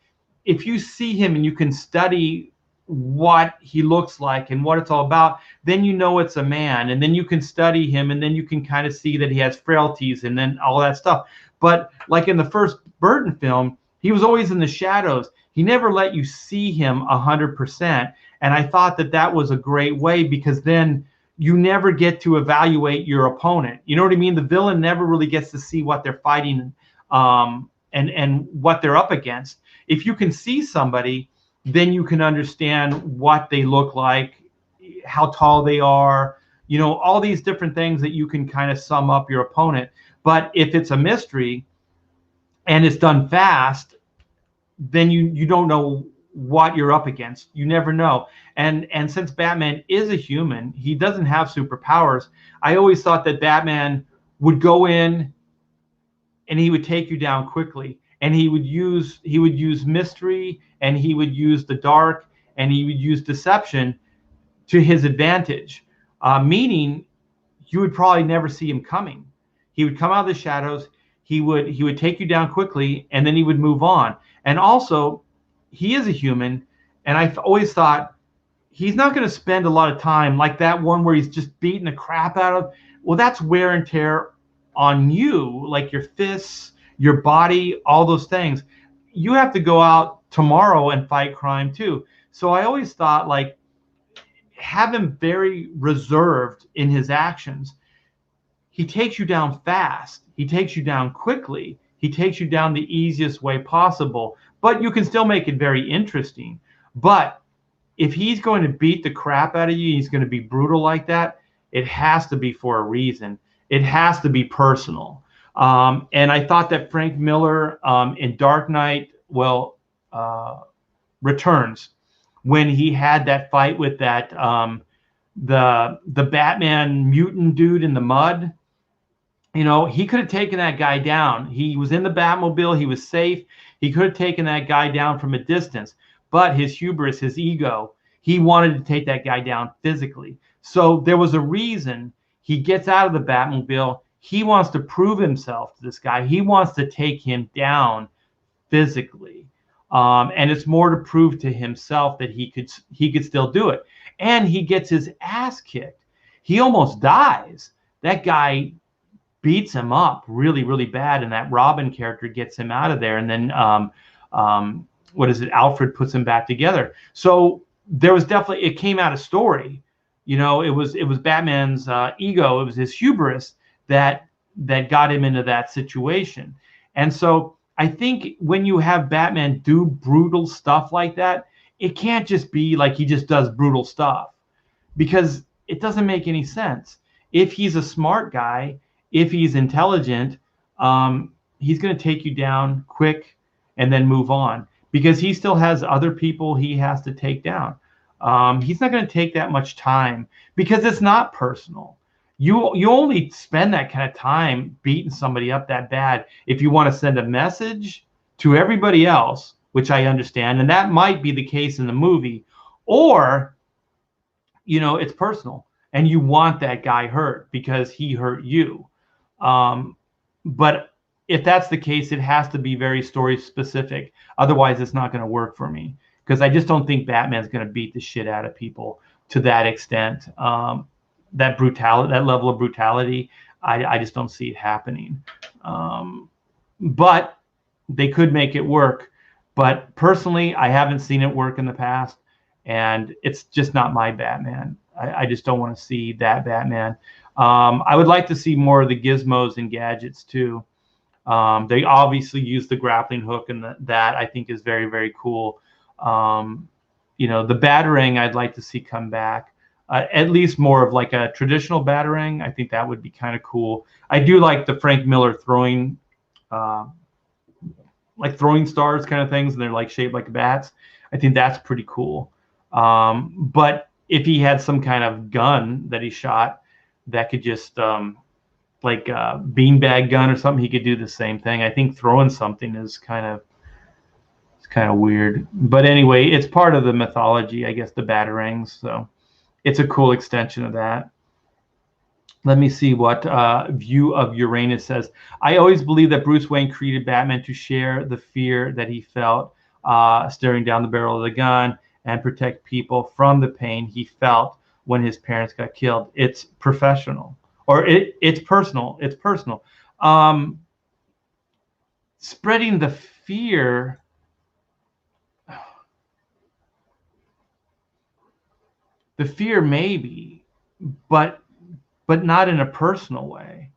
if you see him and you can study what he looks like and what it's all about, then it's a man, and then you can study him, and then you can kind of see that he has frailties and then all that stuff. But like in the first Burton film, he was always in the shadows. He never let you see him 100%. And I thought that that was a great way, because then you never get to evaluate your opponent. You know what I mean? The villain never really gets to see what they're fighting, and what they're up against. If you can see somebody, then you can understand what they look like, how tall they are, you know, all these different things that you can kind of sum up your opponent. But if it's a mystery and it's done fast, then you don't know what you're up against. You never know. And since Batman is a human, he doesn't have superpowers. I always thought that Batman would go in and he would take you down quickly, and he would use mystery, and he would use the dark, and he would use deception to his advantage, meaning you would probably never see him coming. He would come out of the shadows, he would take you down quickly, and then he would move on. And also, he is a human, and I've always thought he's not going to spend a lot of time like that one where he's just beating the crap out of. Well, that's wear and tear on you, like your fists, your body, all those things. You have to go out tomorrow and fight crime too. So I always thought, like, have him very reserved in his actions. He takes you down fast. He takes you down quickly. He takes you down the easiest way possible, but you can still make it very interesting. But if he's going to beat the crap out of you, he's going to be brutal like that, it has to be for a reason. It has to be personal. And I thought that Frank Miller in Dark Knight, Returns, when he had that fight with that the Batman mutant dude in the mud, you know, he could have taken that guy down. He was in the Batmobile. He was safe. He could have taken that guy down from a distance. But his hubris, his ego, he wanted to take that guy down physically. So there was a reason he gets out of the Batmobile. He wants to prove himself to this guy. He wants to take him down physically. And it's more to prove to himself that he could still do it. And he gets his ass kicked. He almost dies. That guy beats him up really, really bad, and that Robin character gets him out of there. And then Alfred puts him back together. So there was definitely, it came out of story. You know, it was Batman's ego, it was his hubris that got him into that situation. And so I think when you have Batman do brutal stuff like that, it can't just be like he just does brutal stuff, because it doesn't make any sense. If he's a smart guy, if he's intelligent, he's going to take you down quick and then move on, because he still has other people he has to take down. He's not going to take that much time, because it's not personal. You only spend that kind of time beating somebody up that bad if you want to send a message to everybody else, which I understand, and that might be the case in the movie, or, you know, it's personal and you want that guy hurt because he hurt you. But if that's the case, it has to be very story specific. Otherwise, it's not going to work for me, because I just don't think Batman's going to beat the shit out of people to that extent. That brutality, that level of brutality, I just don't see it happening. But they could make it work. But personally, I haven't seen it work in the past, and it's just not my Batman. I just don't want to see that Batman. I would like to see more of the gizmos and gadgets too. They obviously use the grappling hook, and that I think is very, very cool. You know, the Batarang I'd like to see come back. At least more of like a traditional Batarang. I think that would be kind of cool. I do like the Frank Miller throwing, like throwing stars kind of things, and they're like shaped like bats. I think that's pretty cool. But if he had some kind of gun that he shot that could just like a beanbag gun or something, he could do the same thing. I think throwing something is kind of weird. But anyway, it's part of the mythology, I guess, the Batarangs. So it's a cool extension of that. Let me see what View of Uranus says. I always believe that Bruce Wayne created Batman to share the fear that he felt staring down the barrel of the gun and protect people from the pain he felt when his parents got killed. It's professional, or it's personal. It's personal. Spreading the fear. The fear maybe, but not in a personal way.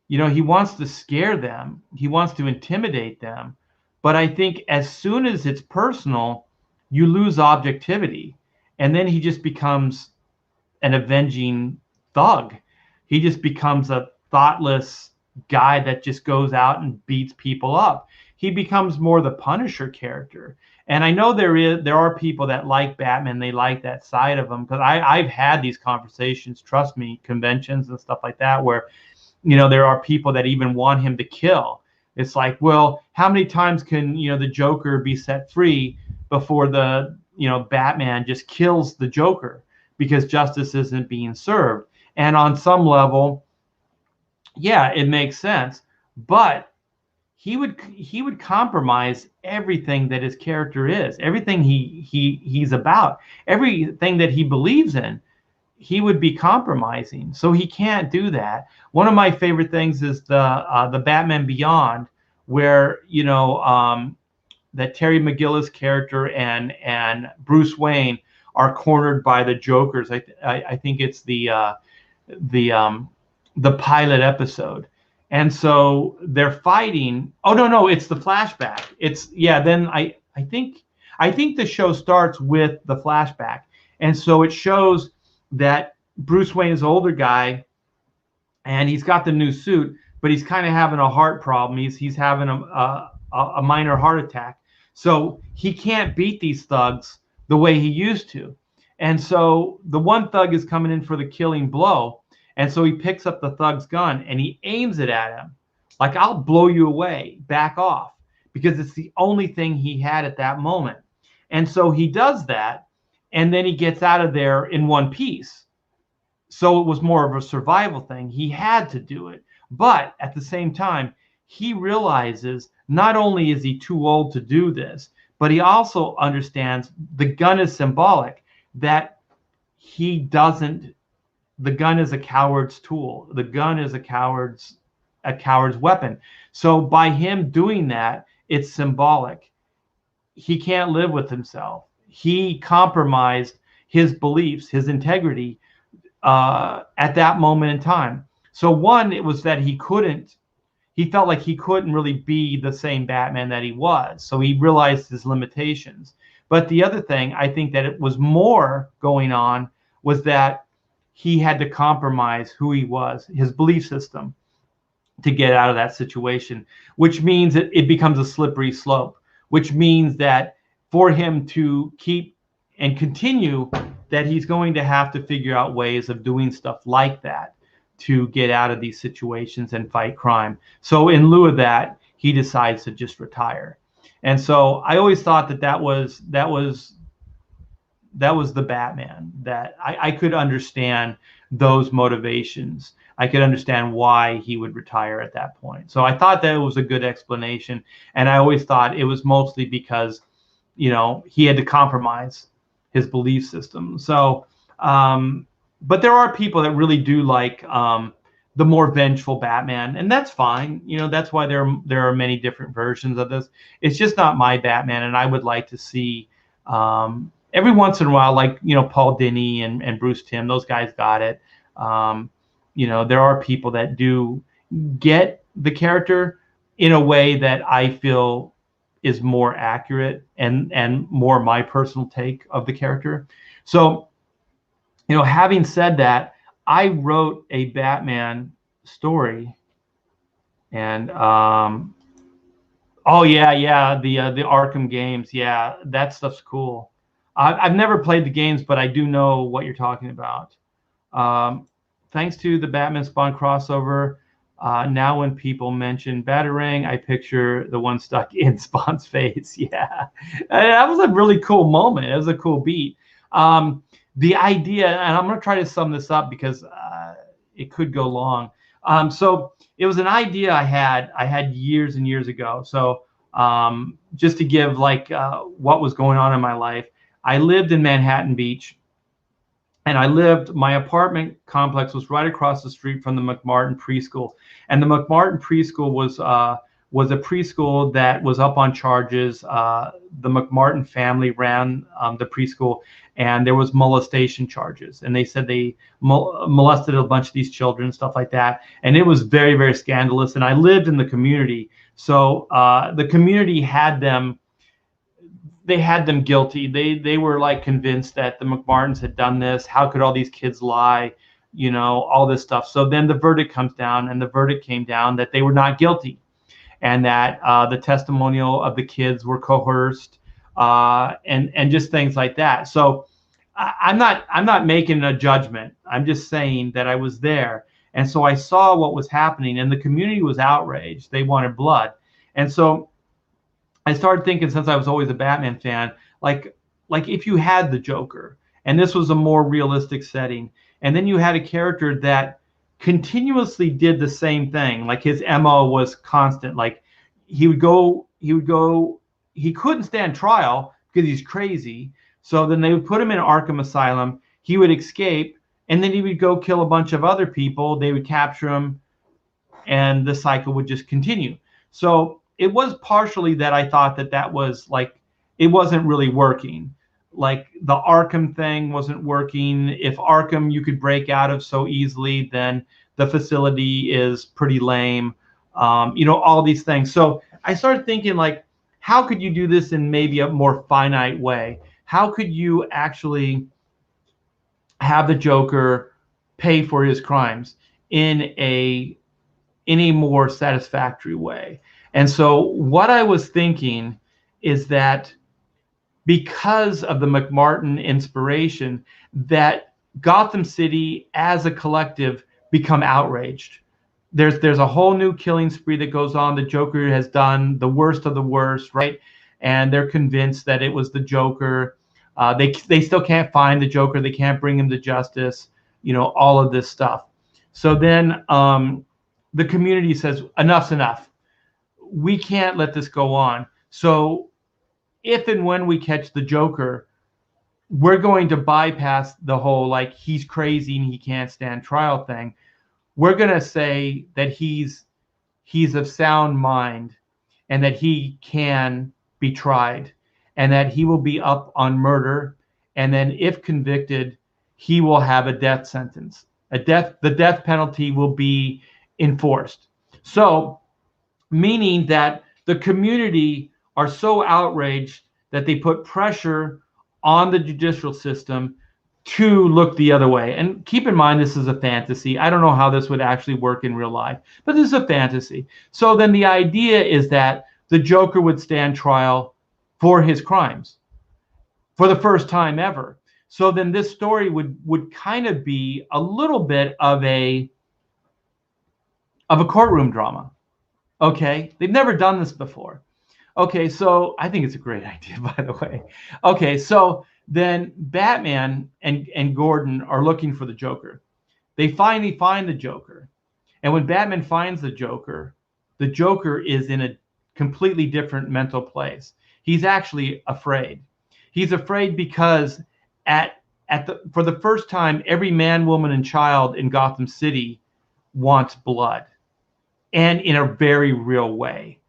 You know, he wants to scare them. He wants to intimidate them. But I think as soon as it's personal, you lose objectivity. And then he just becomes an avenging thug. He just becomes a thoughtless guy that just goes out and beats people up. He becomes more the Punisher character. And I know there are people that like Batman. They like that side of him, because I've had these conversations, trust me, conventions and stuff like that, where, you know, there are people that even want him to kill. It's like, well, how many times can, you know, the Joker be set free before the, you know, Batman just kills the Joker because justice isn't being served? And on some level, yeah, it makes sense, but he would compromise everything that his character is, everything he's about, everything that he believes in. He would be compromising, so he can't do that. One of my favorite things is the Batman Beyond, where, you know, that Terry McGillis character and Bruce Wayne are cornered by the Jokers. I think it's the pilot episode. And so they're fighting. Oh, no, it's the flashback. It's, yeah, then I think the show starts with the flashback. And so it shows that Bruce Wayne is an older guy and he's got the new suit, but he's kind of having a heart problem. He's having a minor heart attack. So he can't beat these thugs the way he used to. And so the one thug is coming in for the killing blow. And so he picks up the thug's gun and he aims it at him. Like, I'll blow you away, back off, because it's the only thing he had at that moment. And so he does that, and then he gets out of there in one piece. So it was more of a survival thing. He had to do it. But at the same time, he realizes not only is he too old to do this, but he also understands the gun is symbolic, that the gun is a coward's tool. The gun is a coward's weapon. So by him doing that, it's symbolic. He can't live with himself. He compromised his beliefs, his integrity, at that moment in time. So one, it was that he felt like he couldn't really be the same Batman that he was. So he realized his limitations. But the other thing, I think that it was more going on, was that he had to compromise who he was, his belief system, to get out of that situation, which means that it becomes a slippery slope, which means that for him to keep and continue, that he's going to have to figure out ways of doing stuff like that to get out of these situations and fight crime. So in lieu of that, he decides to just retire. And so I always thought that was the Batman, that I could understand those motivations. I could understand why he would retire at that point. So I thought that it was a good explanation. And I always thought it was mostly because, you know, he had to compromise his belief system. So, but there are people that really do like the more vengeful Batman, and that's fine. You know, that's why there are many different versions of this. It's just not my Batman, and I would like to see every once in a while, like, you know, Paul Dini and Bruce Timm, those guys got it. You know, there are people that do get the character in a way that I feel is more accurate and more my personal take of the character. So, you know, having said that, I wrote a Batman story, and oh yeah, the Arkham games, yeah, that stuff's cool. I've never played the games, but I do know what you're talking about. Thanks to the Batman Spawn crossover, now when people mention Batarang, I picture the one stuck in Spawn's face. Yeah, that was a really cool moment. It was a cool beat. The idea, and I'm going to try to sum this up because it could go long. So it was an idea I had years and years ago. So just to give like what was going on in my life, I lived in Manhattan Beach, and my apartment complex was right across the street from the McMartin preschool. And the McMartin preschool was was a preschool that was up on charges. The McMartin family ran the preschool, and there was molestation charges. And they said they molested a bunch of these children, stuff like that. And it was very, very scandalous. And I lived in the community, so the community had them. They had them guilty. They were like convinced that the McMartins had done this. How could all these kids lie? You know, all this stuff. So then the verdict comes down, and the verdict came down that they were not guilty, and that the testimonial of the kids were coerced, and just things like that. So I'm not making a judgment. I'm just saying that I was there, and so I saw what was happening, and the community was outraged. They wanted blood, and so I started thinking, since I was always a Batman fan, like if you had the Joker, and this was a more realistic setting, and then you had a character that continuously did the same thing, like his MO was constant. Like he couldn't stand trial because he's crazy. So then they would put him in Arkham Asylum. He would escape, and then he would go kill a bunch of other people. They would capture him, and the cycle would just continue. So it was partially that I thought that was like, it wasn't really working. Like the Arkham thing wasn't working. If Arkham you could break out of so easily, then the facility is pretty lame. All these things. So I started thinking, like, how could you do this in maybe a more finite way? How could you actually have the Joker pay for his crimes in a more satisfactory way? And so what I was thinking is that because of the McMartin inspiration, that Gotham City as a collective become outraged. There's a whole new killing spree that goes on. The Joker has done the worst of the worst, right? And they're convinced that it was the Joker. They still can't find the Joker. They can't bring him to justice. All of this stuff. So then the community says, enough's enough. We can't let this go on. So if and when we catch the Joker, we're going to bypass the whole, like, he's crazy and he can't stand trial thing. We're going to say that he's of sound mind, and that he can be tried, and that he will be up on murder. And then if convicted, he will have a death sentence. The death penalty will be enforced. So meaning that the community are so outraged that they put pressure on the judicial system to look the other way. And keep in mind, this is a fantasy. I don't know how this would actually work in real life, but this is a fantasy. So then the idea is that the Joker would stand trial for his crimes for the first time ever. So then this story would kind of be a little bit of a courtroom drama. Okay, they've never done this before. Okay, so I think it's a great idea, by the way. Okay, so then Batman and Gordon are looking for the Joker. They finally find the Joker. And when Batman finds the Joker is in a completely different mental place. He's actually afraid. He's afraid because for the first time, every man, woman, and child in Gotham City wants blood. And in a very real way.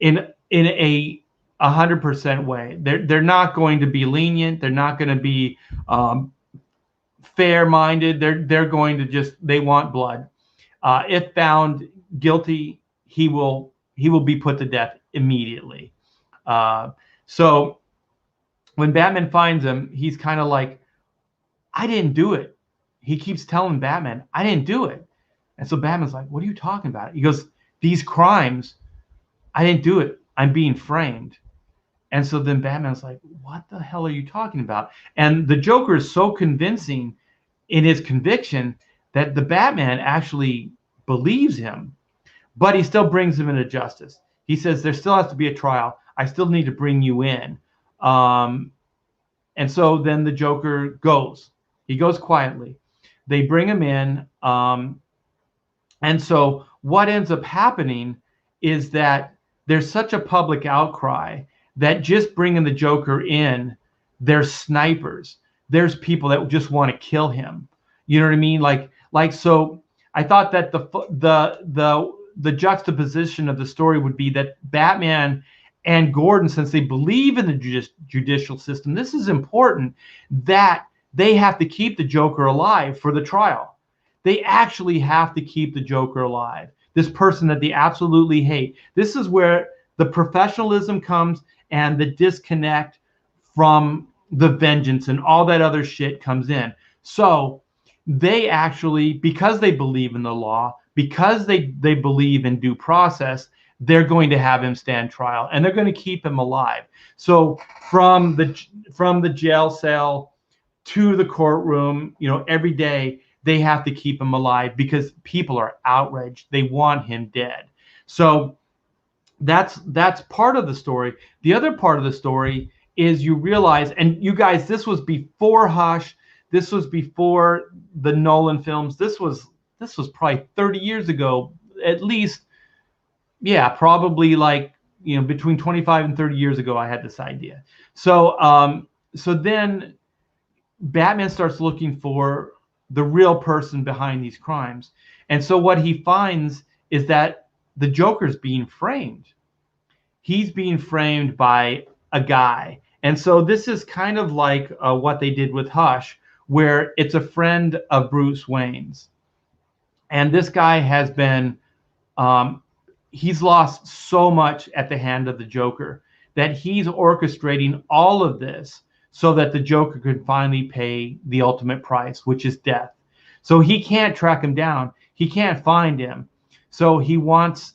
In a 100% way. They're not going to be lenient. They're not going to be fair-minded. They're going to they want blood. If found guilty, he will be put to death immediately. So when Batman finds him, he's kind of like, I didn't do it. He keeps telling Batman, I didn't do it. And so Batman's like, what are you talking about? He goes, these crimes, I didn't do it. I'm being framed. And so then Batman's like, what the hell are you talking about? And the Joker is so convincing in his conviction that the Batman actually believes him, but he still brings him into justice. He says, there still has to be a trial. I still need to bring you in. And so then the Joker goes. He goes quietly. They bring him in. And so what ends up happening is that there's such a public outcry that just bringing the Joker in, there's snipers. There's people that just want to kill him. You know what I mean? Like so I thought that the juxtaposition of the story would be that Batman and Gordon, since they believe in the judicial system, this is important, that they have to keep the Joker alive for the trial. They actually have to keep the Joker alive, this person that they absolutely hate. This is where the professionalism comes and the disconnect from the vengeance and all that other shit comes in. So they actually, because they believe in the law, because they believe in due process, they're going to have him stand trial, and they're going to keep him alive. So from the jail cell to the courtroom, every day they have to keep him alive because people are outraged. They want him dead. So that's part of the story. The other part of the story is you realize, and you guys, this was before Hush. This was before the Nolan films. This was probably 30 years ago, at least. Yeah, probably like, between 25 and 30 years ago, I had this idea. So then Batman starts looking for the real person behind these crimes. And so what he finds is that the Joker's being framed. He's being framed by a guy. And so this is kind of like what they did with Hush, where it's a friend of Bruce Wayne's. And this guy has been, he's lost so much at the hand of the Joker that he's orchestrating all of this so that the Joker could finally pay the ultimate price, which is death. So he can't track him down. He can't find him. So he wants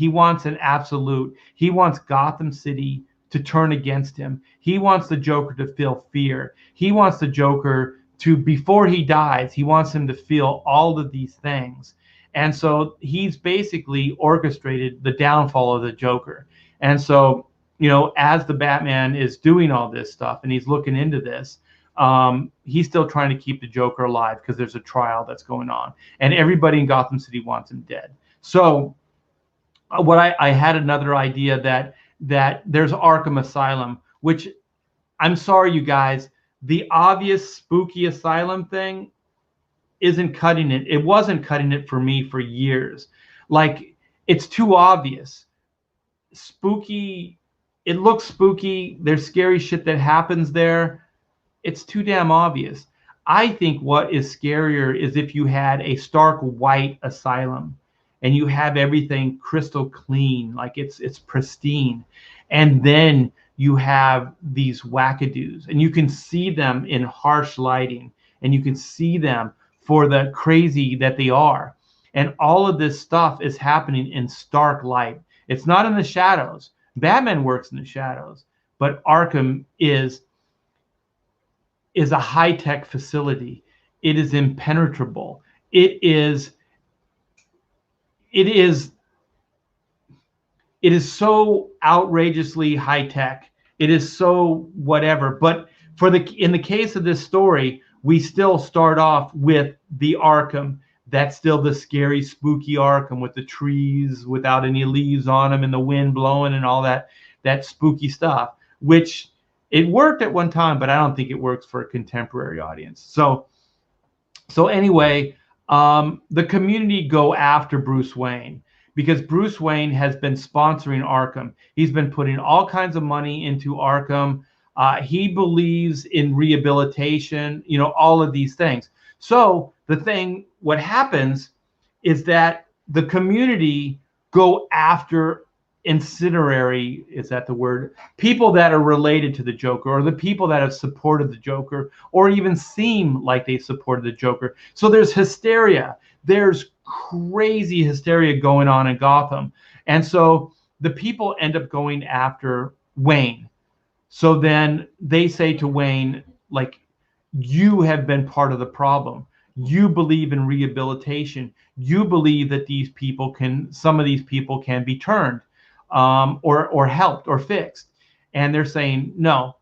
an absolute. He wants Gotham City to turn against him. He wants the Joker to feel fear. He wants the Joker to, before he dies, he wants him to feel all of these things. And so he's basically orchestrated the downfall of the Joker. And so, as the Batman is doing all this stuff and he's looking into this, he's still trying to keep the Joker alive because there's a trial that's going on. And everybody in Gotham City wants him dead. So what I had another idea that there's Arkham Asylum, which, I'm sorry, you guys, the obvious spooky asylum thing isn't cutting it. It wasn't cutting it for me for years. Like, it's too obvious. Spooky, it looks spooky. There's scary shit that happens there. It's too damn obvious. I think what is scarier is if you had a stark white asylum and you have everything crystal clean, like it's pristine. And then you have these wackadoos and you can see them in harsh lighting and you can see them for the crazy that they are. And all of this stuff is happening in stark light. It's not in the shadows. Batman works in the shadows, but Arkham is a high-tech facility. It is impenetrable. It is so outrageously high-tech. It is so whatever. But in the case of this story, we still start off with the Arkham. That's still the scary, spooky Arkham with the trees without any leaves on them and the wind blowing and all that spooky stuff, which it worked at one time, but I don't think it works for a contemporary audience. So anyway, the community go after Bruce Wayne because Bruce Wayne has been sponsoring Arkham. He's been putting all kinds of money into Arkham. He believes in rehabilitation, all of these things. So what happens is that the community go after incendiary, is that the word? People that are related to the Joker, or the people that have supported the Joker, or even seem like they supported the Joker. So there's hysteria. There's crazy hysteria going on in Gotham. And so the people end up going after Wayne. So then they say to Wayne, like, you have been part of the problem. You believe in rehabilitation. You believe that some of these people can be turned, or helped or fixed. And they're saying, no,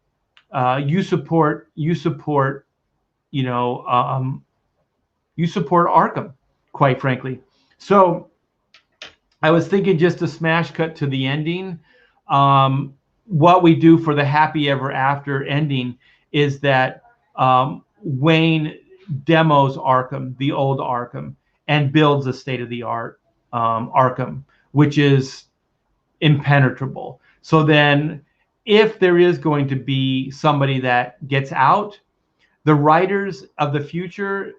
you support Arkham, quite frankly. So I was thinking, just to smash cut to the ending, what we do for the happy ever after ending is that Wayne demos Arkham, the old Arkham, and builds a state-of-the-art Arkham, which is impenetrable. So then, if there is going to be somebody that gets out, the writers of the future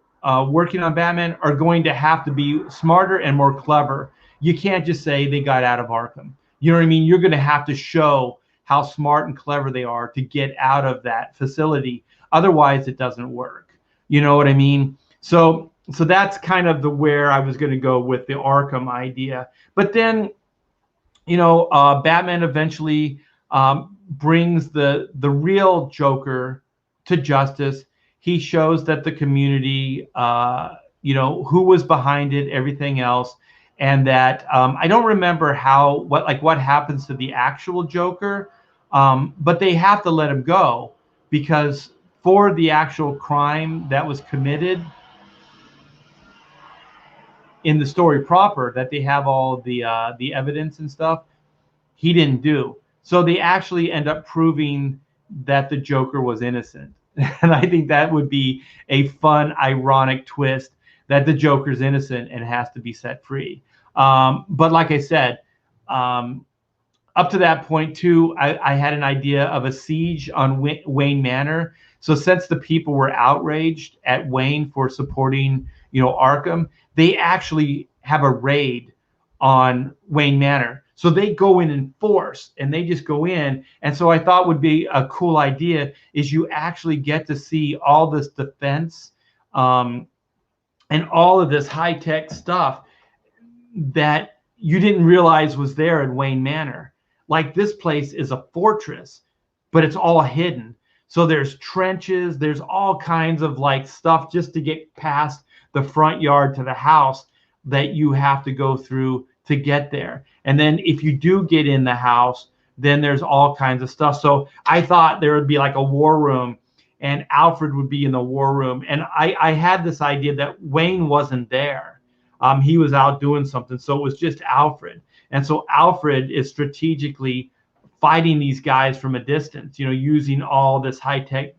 working on Batman are going to have to be smarter and more clever. You can't just say they got out of Arkham. You know what I mean? You're going to have to show how smart and clever they are to get out of that facility. Otherwise, it doesn't work. You know what I mean? So that's kind of the where I was going to go with the Arkham idea. But then, Batman eventually brings the real Joker to justice. He shows that the community, who was behind it, everything else, and that I don't remember what happens to the actual Joker, but they have to let him go because for the actual crime that was committed in the story proper, that they have all the evidence and stuff, he didn't do. So they actually end up proving that the Joker was innocent. And I think that would be a fun, ironic twist, that the Joker's innocent and has to be set free. But like I said, up to that point too, I had an idea of a siege on Wayne Manor. So since the people were outraged at Wayne for supporting, Arkham, they actually have a raid on Wayne Manor. So they go in force, and they just go in. And so I thought would be a cool idea is you actually get to see all this defense and all of this high-tech stuff that you didn't realize was there in Wayne Manor. Like, this place is a fortress, but it's all hidden. So there's trenches, there's all kinds of like stuff just to get past the front yard to the house that you have to go through to get there. And then if you do get in the house, then there's all kinds of stuff. So I thought there would be like a war room, and Alfred would be in the war room. And I had this idea that Wayne wasn't there. He was out doing something. So it was just Alfred. And so Alfred is strategically fighting these guys from a distance, using all this high-tech,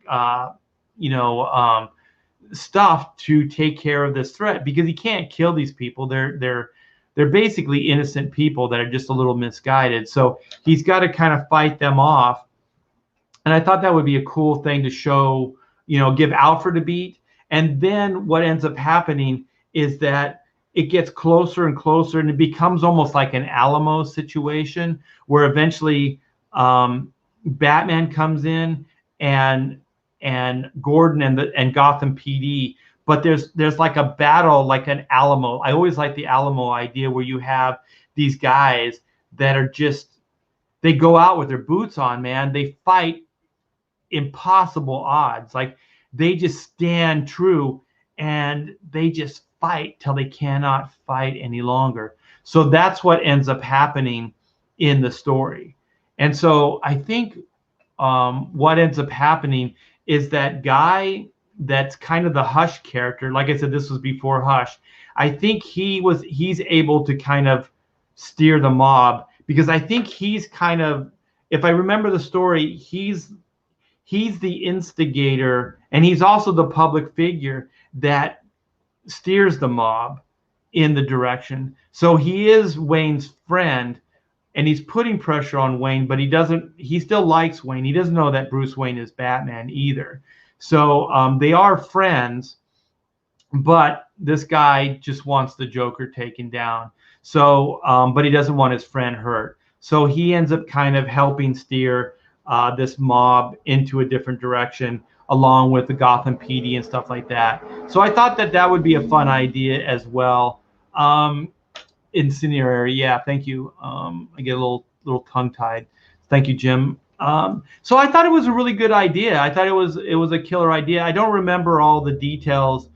stuff to take care of this threat, because he can't kill these people. They're basically innocent people that are just a little misguided. So he's got to kind of fight them off. And I thought that would be a cool thing to show, give Alfred a beat. And then what ends up happening is that it gets closer and closer, and it becomes almost like an Alamo situation where eventually Batman comes in and Gordon and Gotham PD. But there's like a battle, like an Alamo. I always like the Alamo idea where you have these guys that are they go out with their boots on, man. They fight impossible odds. Like, they just stand true, and they just fight till they cannot fight any longer. So that's what ends up happening in the story. And so I think what ends up happening is that guy that's kind of the Hush character. Like I said, this was before Hush. I think he's able to kind of steer the mob, because I think he's kind of, if I remember the story, he's the instigator, and he's also the public figure that steers the mob in the direction. So he is Wayne's friend, and he's putting pressure on Wayne, but he still likes Wayne. He doesn't know that Bruce Wayne is Batman either. So they are friends, but this guy just wants the Joker taken down. So, but he doesn't want his friend hurt. So he ends up kind of helping steer this mob into a different direction, along with the Gotham PD and stuff like that. So I thought that would be a fun idea as well. Incendiary, yeah, thank you. I get a little tongue-tied. Thank you, Jim. So I thought it was a really good idea. I thought it was a killer idea. I don't remember all the details,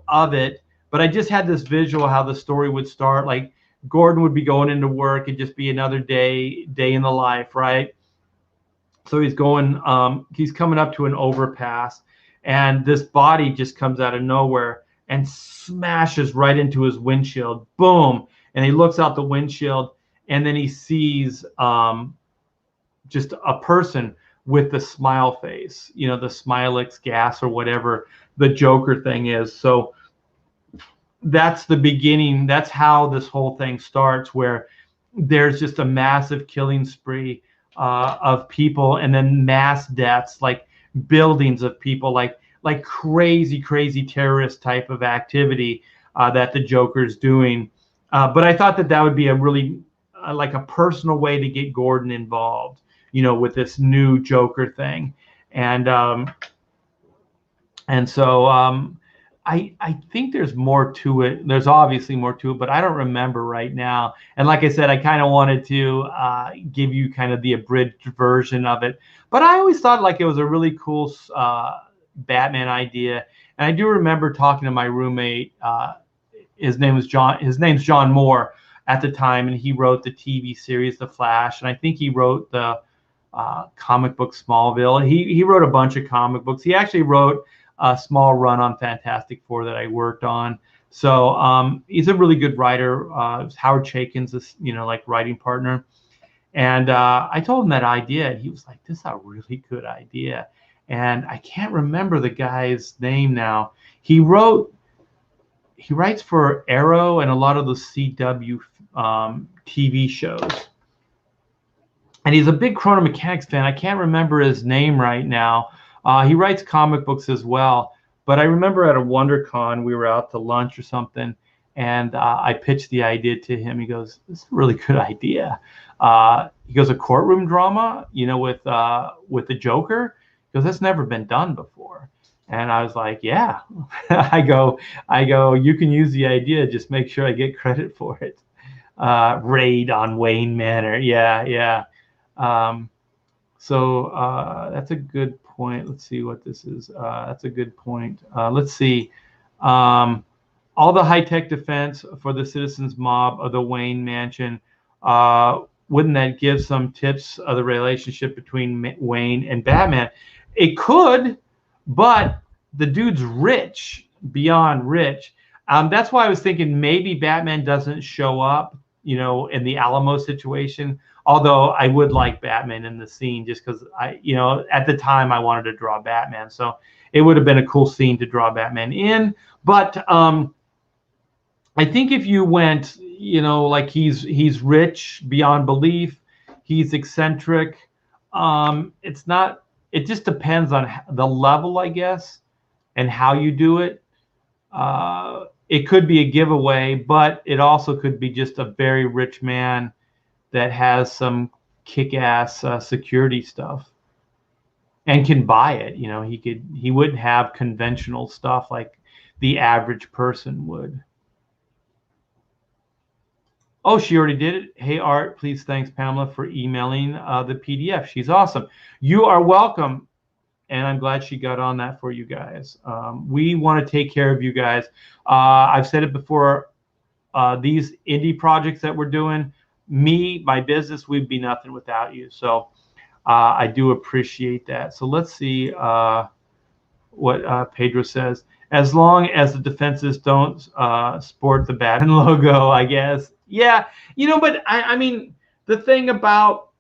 of it, but I just had this visual how the story would start. Like, Gordon would be going into work. It'd just be another day in the life, right? So he's coming up to an overpass, and this body just comes out of nowhere and smashes right into his windshield. Boom. And he looks out the windshield, and then he sees just a person with the smile face, the Smilex gas or whatever the Joker thing is. So that's the beginning. That's how this whole thing starts, where there's just a massive killing spree of people, and then mass deaths, like buildings of people, like crazy terrorist type of activity that the Joker's doing. But I thought that would be a really like a personal way to get Gordon involved, with this new Joker thing, and so I think there's more to it. There's obviously more to it, but I don't remember right now. And like I said, I kind of wanted to give you kind of the abridged version of it. But I always thought like it was a really cool Batman idea. And I do remember talking to my roommate. His name's John Moore at the time, and he wrote the TV series The Flash, and I think he wrote the comic book Smallville. He wrote a bunch of comic books. He actually wrote a small run on Fantastic Four that I worked on. So he's a really good writer. Howard Chaykin's like writing partner. And I told him that idea, and he was like, "This is a really good idea." And I can't remember the guy's name now. He writes for Arrow and a lot of the CW TV shows. And he's a big Chrono Mechanics fan. I can't remember his name right now. He writes comic books as well. But I remember at a WonderCon, we were out to lunch or something, and I pitched the idea to him. He goes, "This is a really good idea." He goes, "A courtroom drama, with the Joker?" He goes, "That's never been done before." And I was like, "Yeah." I go, "You can use the idea. Just make sure I get credit for it." Raid on Wayne Manor. Yeah. So that's a good point. Let's see what this is. That's a good point. Let's see. All the high-tech defense for the citizens mob of the Wayne Mansion. Wouldn't that give some tips of the relationship between Wayne and Batman? It could, but the dude's rich, beyond rich. That's why I was thinking maybe Batman doesn't show up, in the Alamo situation. Although I would like Batman in the scene, just because at the time I wanted to draw Batman, so it would have been a cool scene to draw Batman in. But I think if you went, like he's rich beyond belief, he's eccentric. It's not. It just depends on the level, I guess, and how you do it. It could be a giveaway, but it also could be just a very rich man that has some kick-ass security stuff and can buy it. He wouldn't have conventional stuff like the average person would. Oh, she already did it. Hey, Art, please thanks Pamela for emailing the PDF. She's awesome. You are welcome. And I'm glad she got on that for you guys. We want to take care of you guys. I've said it before, these indie projects that we're doing, my business, we'd be nothing without you. So I do appreciate that. So let's see what Pedro says. As long as the defenses don't sport the Batman logo, I guess. Yeah, but I mean, the thing about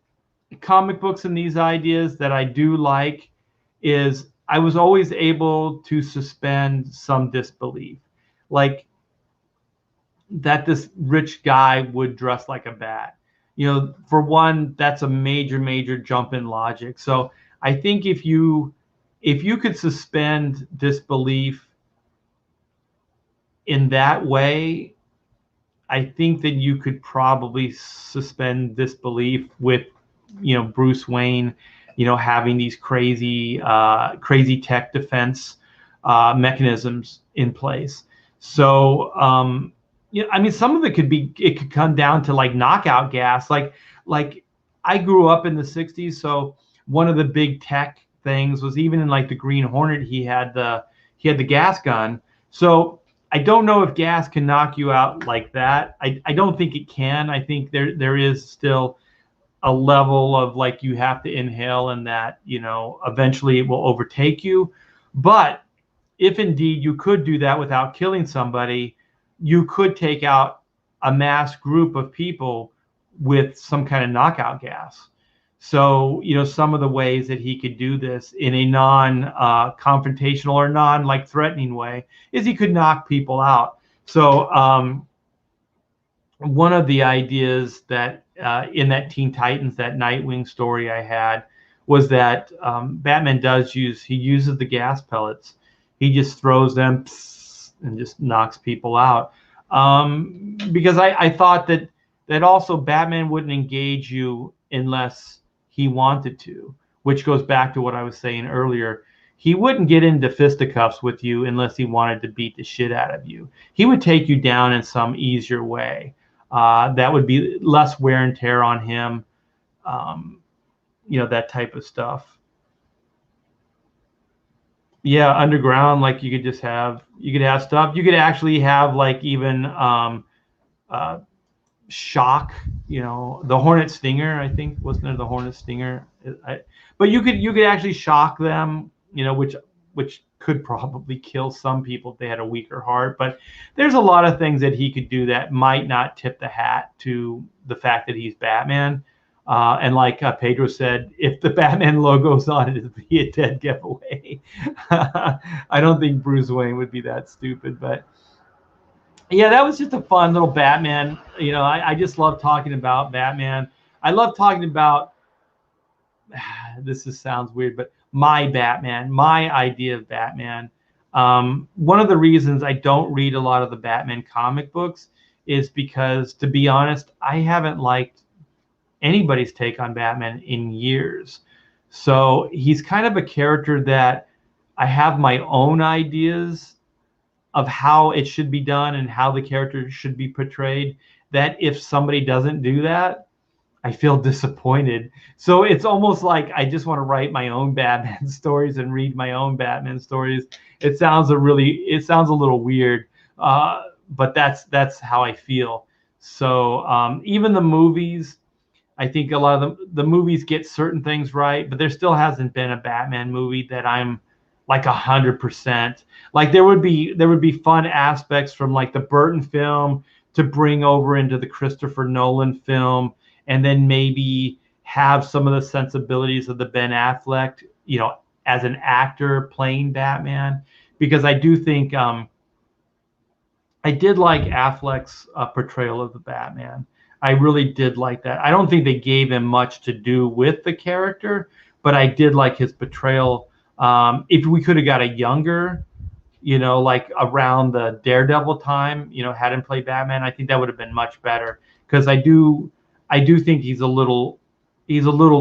comic books and these ideas that I do like is I was always able to suspend some disbelief. Like, that this rich guy would dress like a bat. For one, that's a major jump in logic. So I think if you could suspend disbelief in that way, I think that you could probably suspend disbelief with, Bruce Wayne, having these crazy tech defense mechanisms in place. So, I mean, some of it could come down to like knockout gas. Like I grew up in the 60s, so one of the big tech things was, even in like the Green Hornet, he had the gas gun. So I don't know if gas can knock you out like that. I don't think it can. I think there is still a level of like you have to inhale, and that eventually it will overtake you. But if indeed you could do that without killing somebody, you could take out a mass group of people with some kind of knockout gas. So, some of the ways that he could do this in a non-confrontational or non-threatening way is he could knock people out. So one of the ideas that in that Teen Titans, that Nightwing story I had, was that Batman uses the gas pellets. He just throws them and just knocks people out. Because I thought that also Batman wouldn't engage you unless he wanted to, which goes back to what I was saying earlier. He wouldn't get into fisticuffs with you unless he wanted to beat the shit out of you. He would take you down in some easier way. That would be less wear and tear on him, that type of stuff. Yeah, underground, like you could have stuff. You could actually have like even shock, the Hornet Stinger, I think, wasn't there the Hornet Stinger? But you could actually shock them, which could probably kill some people if they had a weaker heart. But there's a lot of things that he could do that might not tip the hat to the fact that he's Batman. And like Pedro said, if the Batman logo's on it, it'd be a dead giveaway. I don't think Bruce Wayne would be that stupid, but yeah, that was just a fun little Batman. I just love talking about Batman. I love talking about, sounds weird, but my Batman, my idea of Batman. One of the reasons I don't read a lot of the Batman comic books is because, to be honest, I haven't liked anybody's take on Batman in years. So he's kind of a character that I have my own ideas of how it should be done and how the character should be portrayed, that if somebody doesn't do that, I feel disappointed. So it's almost like I just want to write my own Batman stories and read my own Batman stories. It sounds a little weird, but that's how I feel. So even the movies, I think a lot of the movies get certain things right, but there still hasn't been a Batman movie that I'm like 100%. Like there would be fun aspects from like the Burton film to bring over into the Christopher Nolan film, and then maybe have some of the sensibilities of the Ben Affleck, as an actor playing Batman, because I do think I did like Affleck's portrayal of the Batman. I really did like that. I don't think they gave him much to do with the character, but I did like his portrayal. If we could have got a younger, like around the Daredevil time, had him play Batman, I think that would have been much better, because I do think he's a little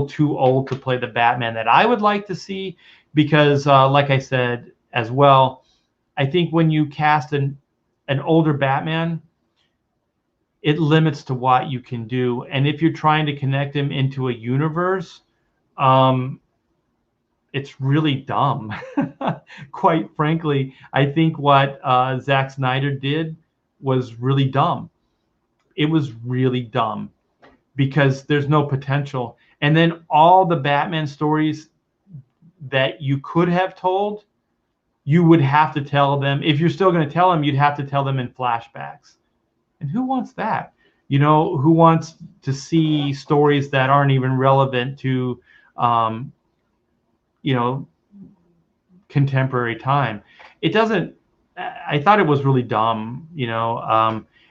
too old to play the Batman that I would like to see, because like I said as well, I think when you cast an older Batman, it limits to what you can do. And if you're trying to connect him into a universe, it's really dumb. Quite frankly, I think what Zack Snyder did was really dumb. It was really dumb because there's no potential. And then all the Batman stories that you could have told, you would have to tell them. If you're still going to tell them, you'd have to tell them in flashbacks. And who wants that? Who wants to see stories that aren't even relevant to, contemporary time? It doesn't. I thought it was really dumb.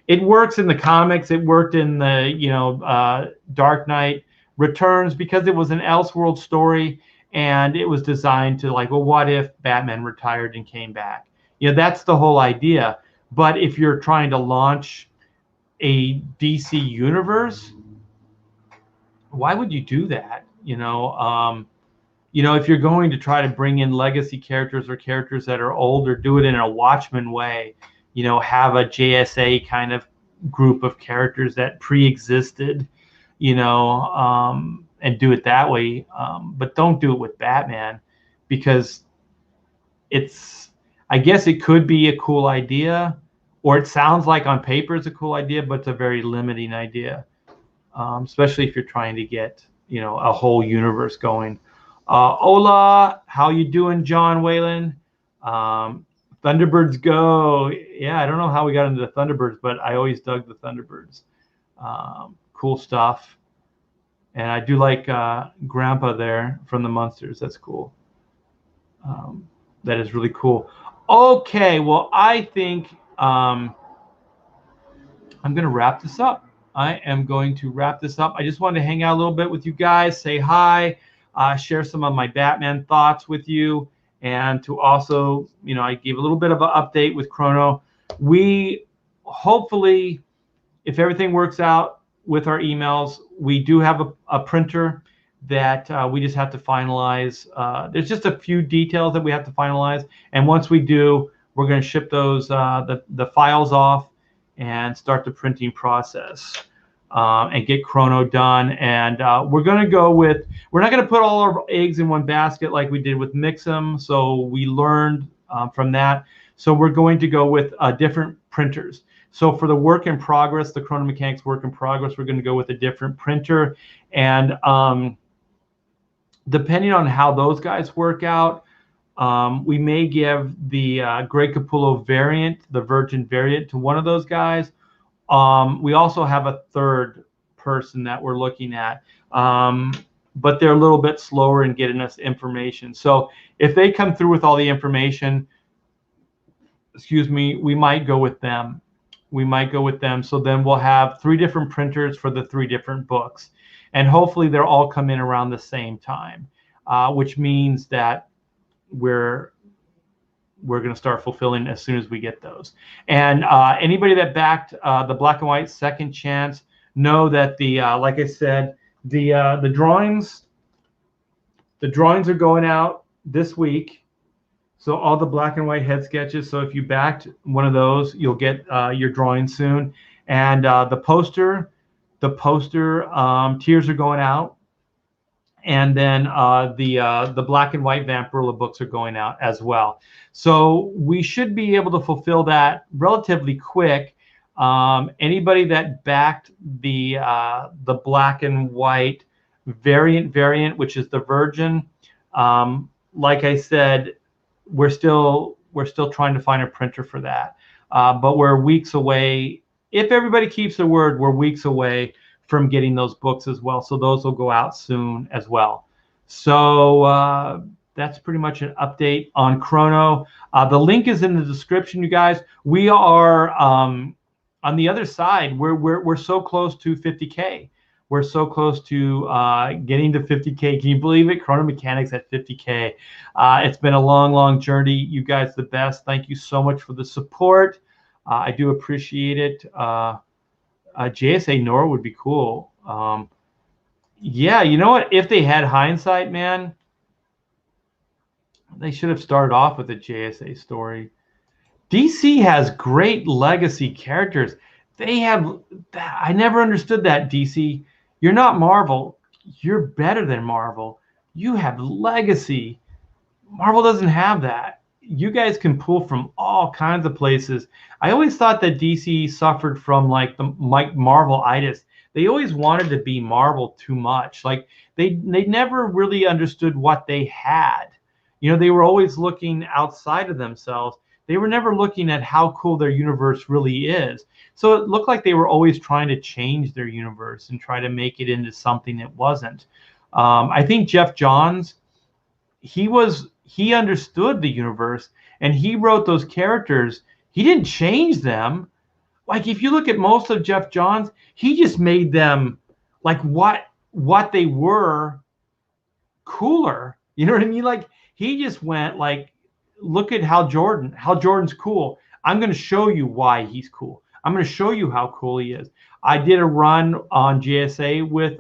It works in the comics. It worked in the Dark Knight Returns because it was an Elseworld story, and it was designed to like, well, what if Batman retired and came back? That's the whole idea. But if you're trying to launch a DC universe, why would you do that? If you're going to try to bring in legacy characters or characters that are older, do it in a Watchmen way. Have a JSA kind of group of characters that pre-existed, and do it that way. But don't do it with Batman, because I guess it could be a cool idea, or it sounds like on paper it's a cool idea, but it's a very limiting idea, especially if you're trying to get, a whole universe going. Hola, how you doing, John Whalen? Thunderbirds go. Yeah, I don't know how we got into the Thunderbirds, but I always dug the Thunderbirds. Cool stuff. And I do like Grandpa there from the Munsters. That's cool. That is really cool. Okay, well, I think I'm going to wrap this up. I am going to wrap this up. I just wanted to hang out a little bit with you guys, say hi, share some of my Batman thoughts with you, and to also, I gave a little bit of an update with Chrono. We hopefully, if everything works out with our emails, we do have a printer that we just have to finalize. There's just a few details that we have to finalize, and once we do, we're going to ship those the files off and start the printing process and get Chrono done. And we're going to go with, we're not going to put all our eggs in one basket like we did with Mixam. So we learned from that. So we're going to go with different printers. So for the work in progress, the Chrono Mechanics work in progress, we're going to go with a different printer. And depending on how those guys work out, we may give the Greg Capullo variant, the Virgin variant, to one of those guys. We also have a third person that we're looking at, but they're a little bit slower in getting us information. So if they come through with all the information, excuse me, we might go with them. We might go with them. So then we'll have 3 different printers for the 3 different books. And hopefully they'll all come in around the same time, which means that we're going to start fulfilling as soon as we get those. And anybody that backed the Black and White Second Chance, know that the like I said, the drawings are going out this week. So all the Black and White head sketches. So if you backed one of those, you'll get your drawing soon. And the poster tiers are going out. And then the Black and White Vampirilla books are going out as well. So we should be able to fulfill that relatively quick. Anybody that backed the Black and White variant, which is the Virgin, like I said, we're still trying to find a printer for that. But we're weeks away. If everybody keeps their word, we're weeks away from getting those books as well. So those will go out soon as well. So that's pretty much an update on Chrono. The link is in the description, you guys. We are on the other side. We're so close to 50K. We're so close to getting to 50K. Can you believe it? Chrono Mechanics at 50K. It's been a long, long journey. You guys the best. Thank you so much for the support. I do appreciate it. JSA Nora would be cool. Yeah, you know what? If they had hindsight, man, they should have started off with a JSA story. DC has great legacy characters. They have, I never understood that, DC. You're not Marvel. You're better than Marvel. You have legacy. Marvel doesn't have that. You guys can pull from all kinds of places. I always thought that DC suffered from like the Marvel-itis. They always wanted to be Marvel too much. Like they never really understood what they had. You know, they were always looking outside of themselves. They were never looking at how cool their universe really is. So it looked like they were always trying to change their universe and try to make it into something it wasn't. I think Geoff Johns, he understood the universe and he wrote those characters. He didn't change them. Like if you look at most of Geoff Johns, he just made them like what they were cooler. You know what I mean? Like he just went like, look at how Jordan's cool. I'm going to show you why he's cool. I'm going to show you how cool he is. I did a run on JSA with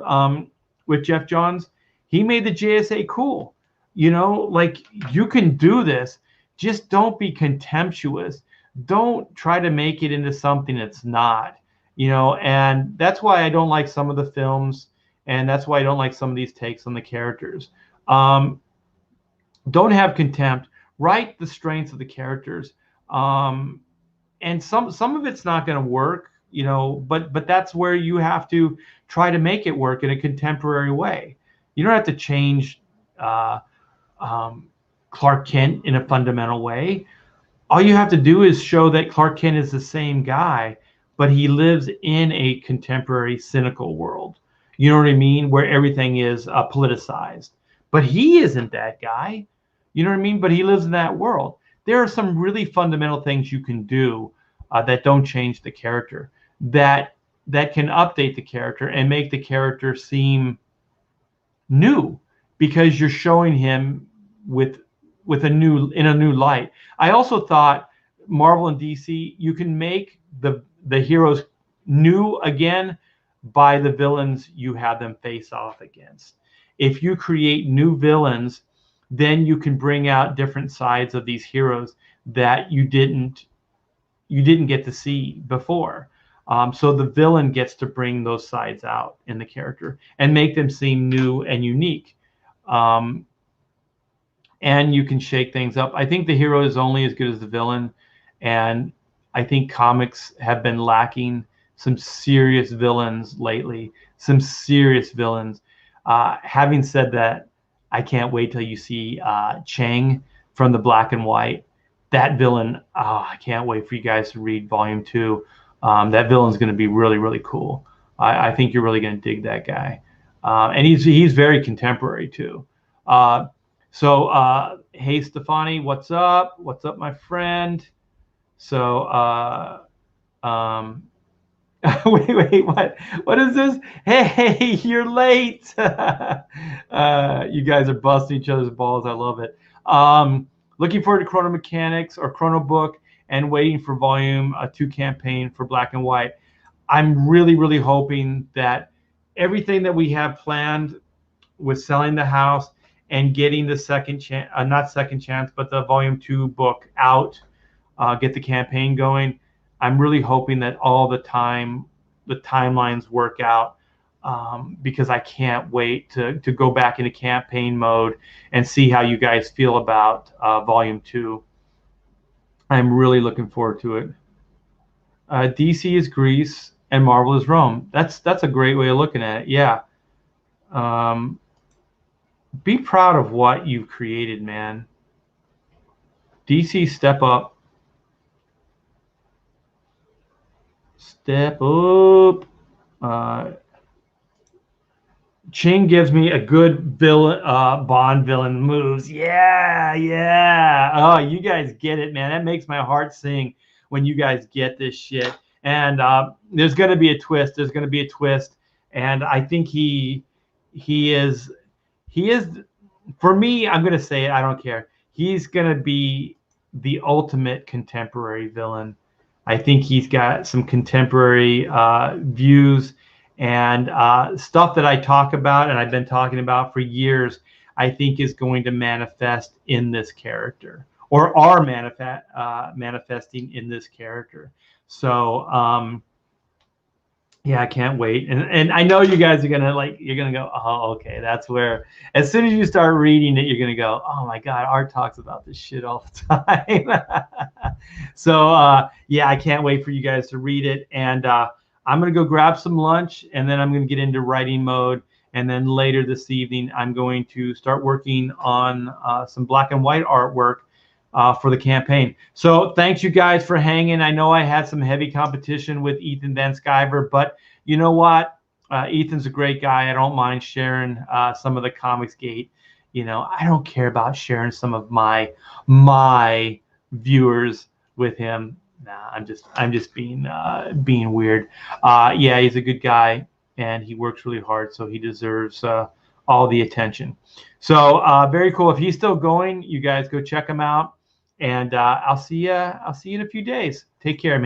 Geoff Johns. He made the JSA cool. You know, like you can do this. Just don't be contemptuous. Don't try to make it into something it's not. You know, and that's why I don't like some of the films, and that's why I don't like some of these takes on the characters. Don't have contempt. Write the strengths of the characters. And some of it's not going to work, you know, but that's where you have to try to make it work in a contemporary way. You don't have to change Clark Kent in a fundamental way. All you have to do is show that Clark Kent is the same guy, but he lives in a contemporary cynical world. You know what I mean? Where everything is politicized. But he isn't that guy. You know what I mean? But he lives in that world. There are some really fundamental things you can do that don't change the character. that can update the character and make the character seem new, because you're showing him with a new light. I also thought Marvel and DC, you can make the heroes new again by the villains you have them face off against. If you create new villains, then you can bring out different sides of these heroes that you didn't get to see before. So the villain gets to bring those sides out in the character and make them seem new and unique. And you can shake things up. I think the hero is only as good as the villain. And I think comics have been lacking some serious villains lately, some serious villains. Having said that, I can't wait till you see Chang from the Black and White. That villain, I can't wait for you guys to read Volume 2. That villain's going to be really, really cool. I think you're really going to dig that guy. And he's very contemporary too. Hey, Stefani, what's up? What's up, my friend? So, wait, what is this? Hey, you're late. You guys are busting each other's balls. I love it. Looking forward to Chrono Mechanics or Chrono Book, and waiting for Volume 2 campaign for Black and White. I'm really, really hoping that everything that we have planned with selling the house and getting the second chance, not second chance, but the Volume 2 book out, get the campaign going. I'm really hoping that all the timelines work out, because I can't wait to go back into campaign mode and see how you guys feel about Volume 2. I'm really looking forward to it. DC is Greece and Marvel is Rome. That's a great way of looking at it. Yeah. Be proud of what you've created, man. DC, step up. Step up. Ching gives me a good villain, Bond villain moves. Yeah. Oh, you guys get it, man. That makes my heart sing when you guys get this shit. And there's going to be a twist. There's going to be a twist. And I think he is, for me, I'm going to say it. I don't care. He's going to be the ultimate contemporary villain. I think he's got some contemporary views and stuff that I talk about and I've been talking about for years, I think is going to manifest in this character, or are manifesting in this character. So yeah, I can't wait. And I know you guys are you're gonna go, oh, okay, that's where, as soon as you start reading it, you're gonna go, oh my God, Art talks about this shit all the time. So yeah, I can't wait for you guys to read it. And I'm going to go grab some lunch, and then I'm going to get into writing mode. And then later this evening, I'm going to start working on some Black and White artwork for the campaign. So thanks, you guys, for hanging. I know I had some heavy competition with Ethan Van Sciver, but you know what? Ethan's a great guy. I don't mind sharing some of the Comicsgate. You know, I don't care about sharing some of my viewers with him. Nah, I'm just being weird. Yeah, he's a good guy and he works really hard, so he deserves all the attention. So very cool. If he's still going, you guys go check him out, and I'll see you in a few days. Take care, man.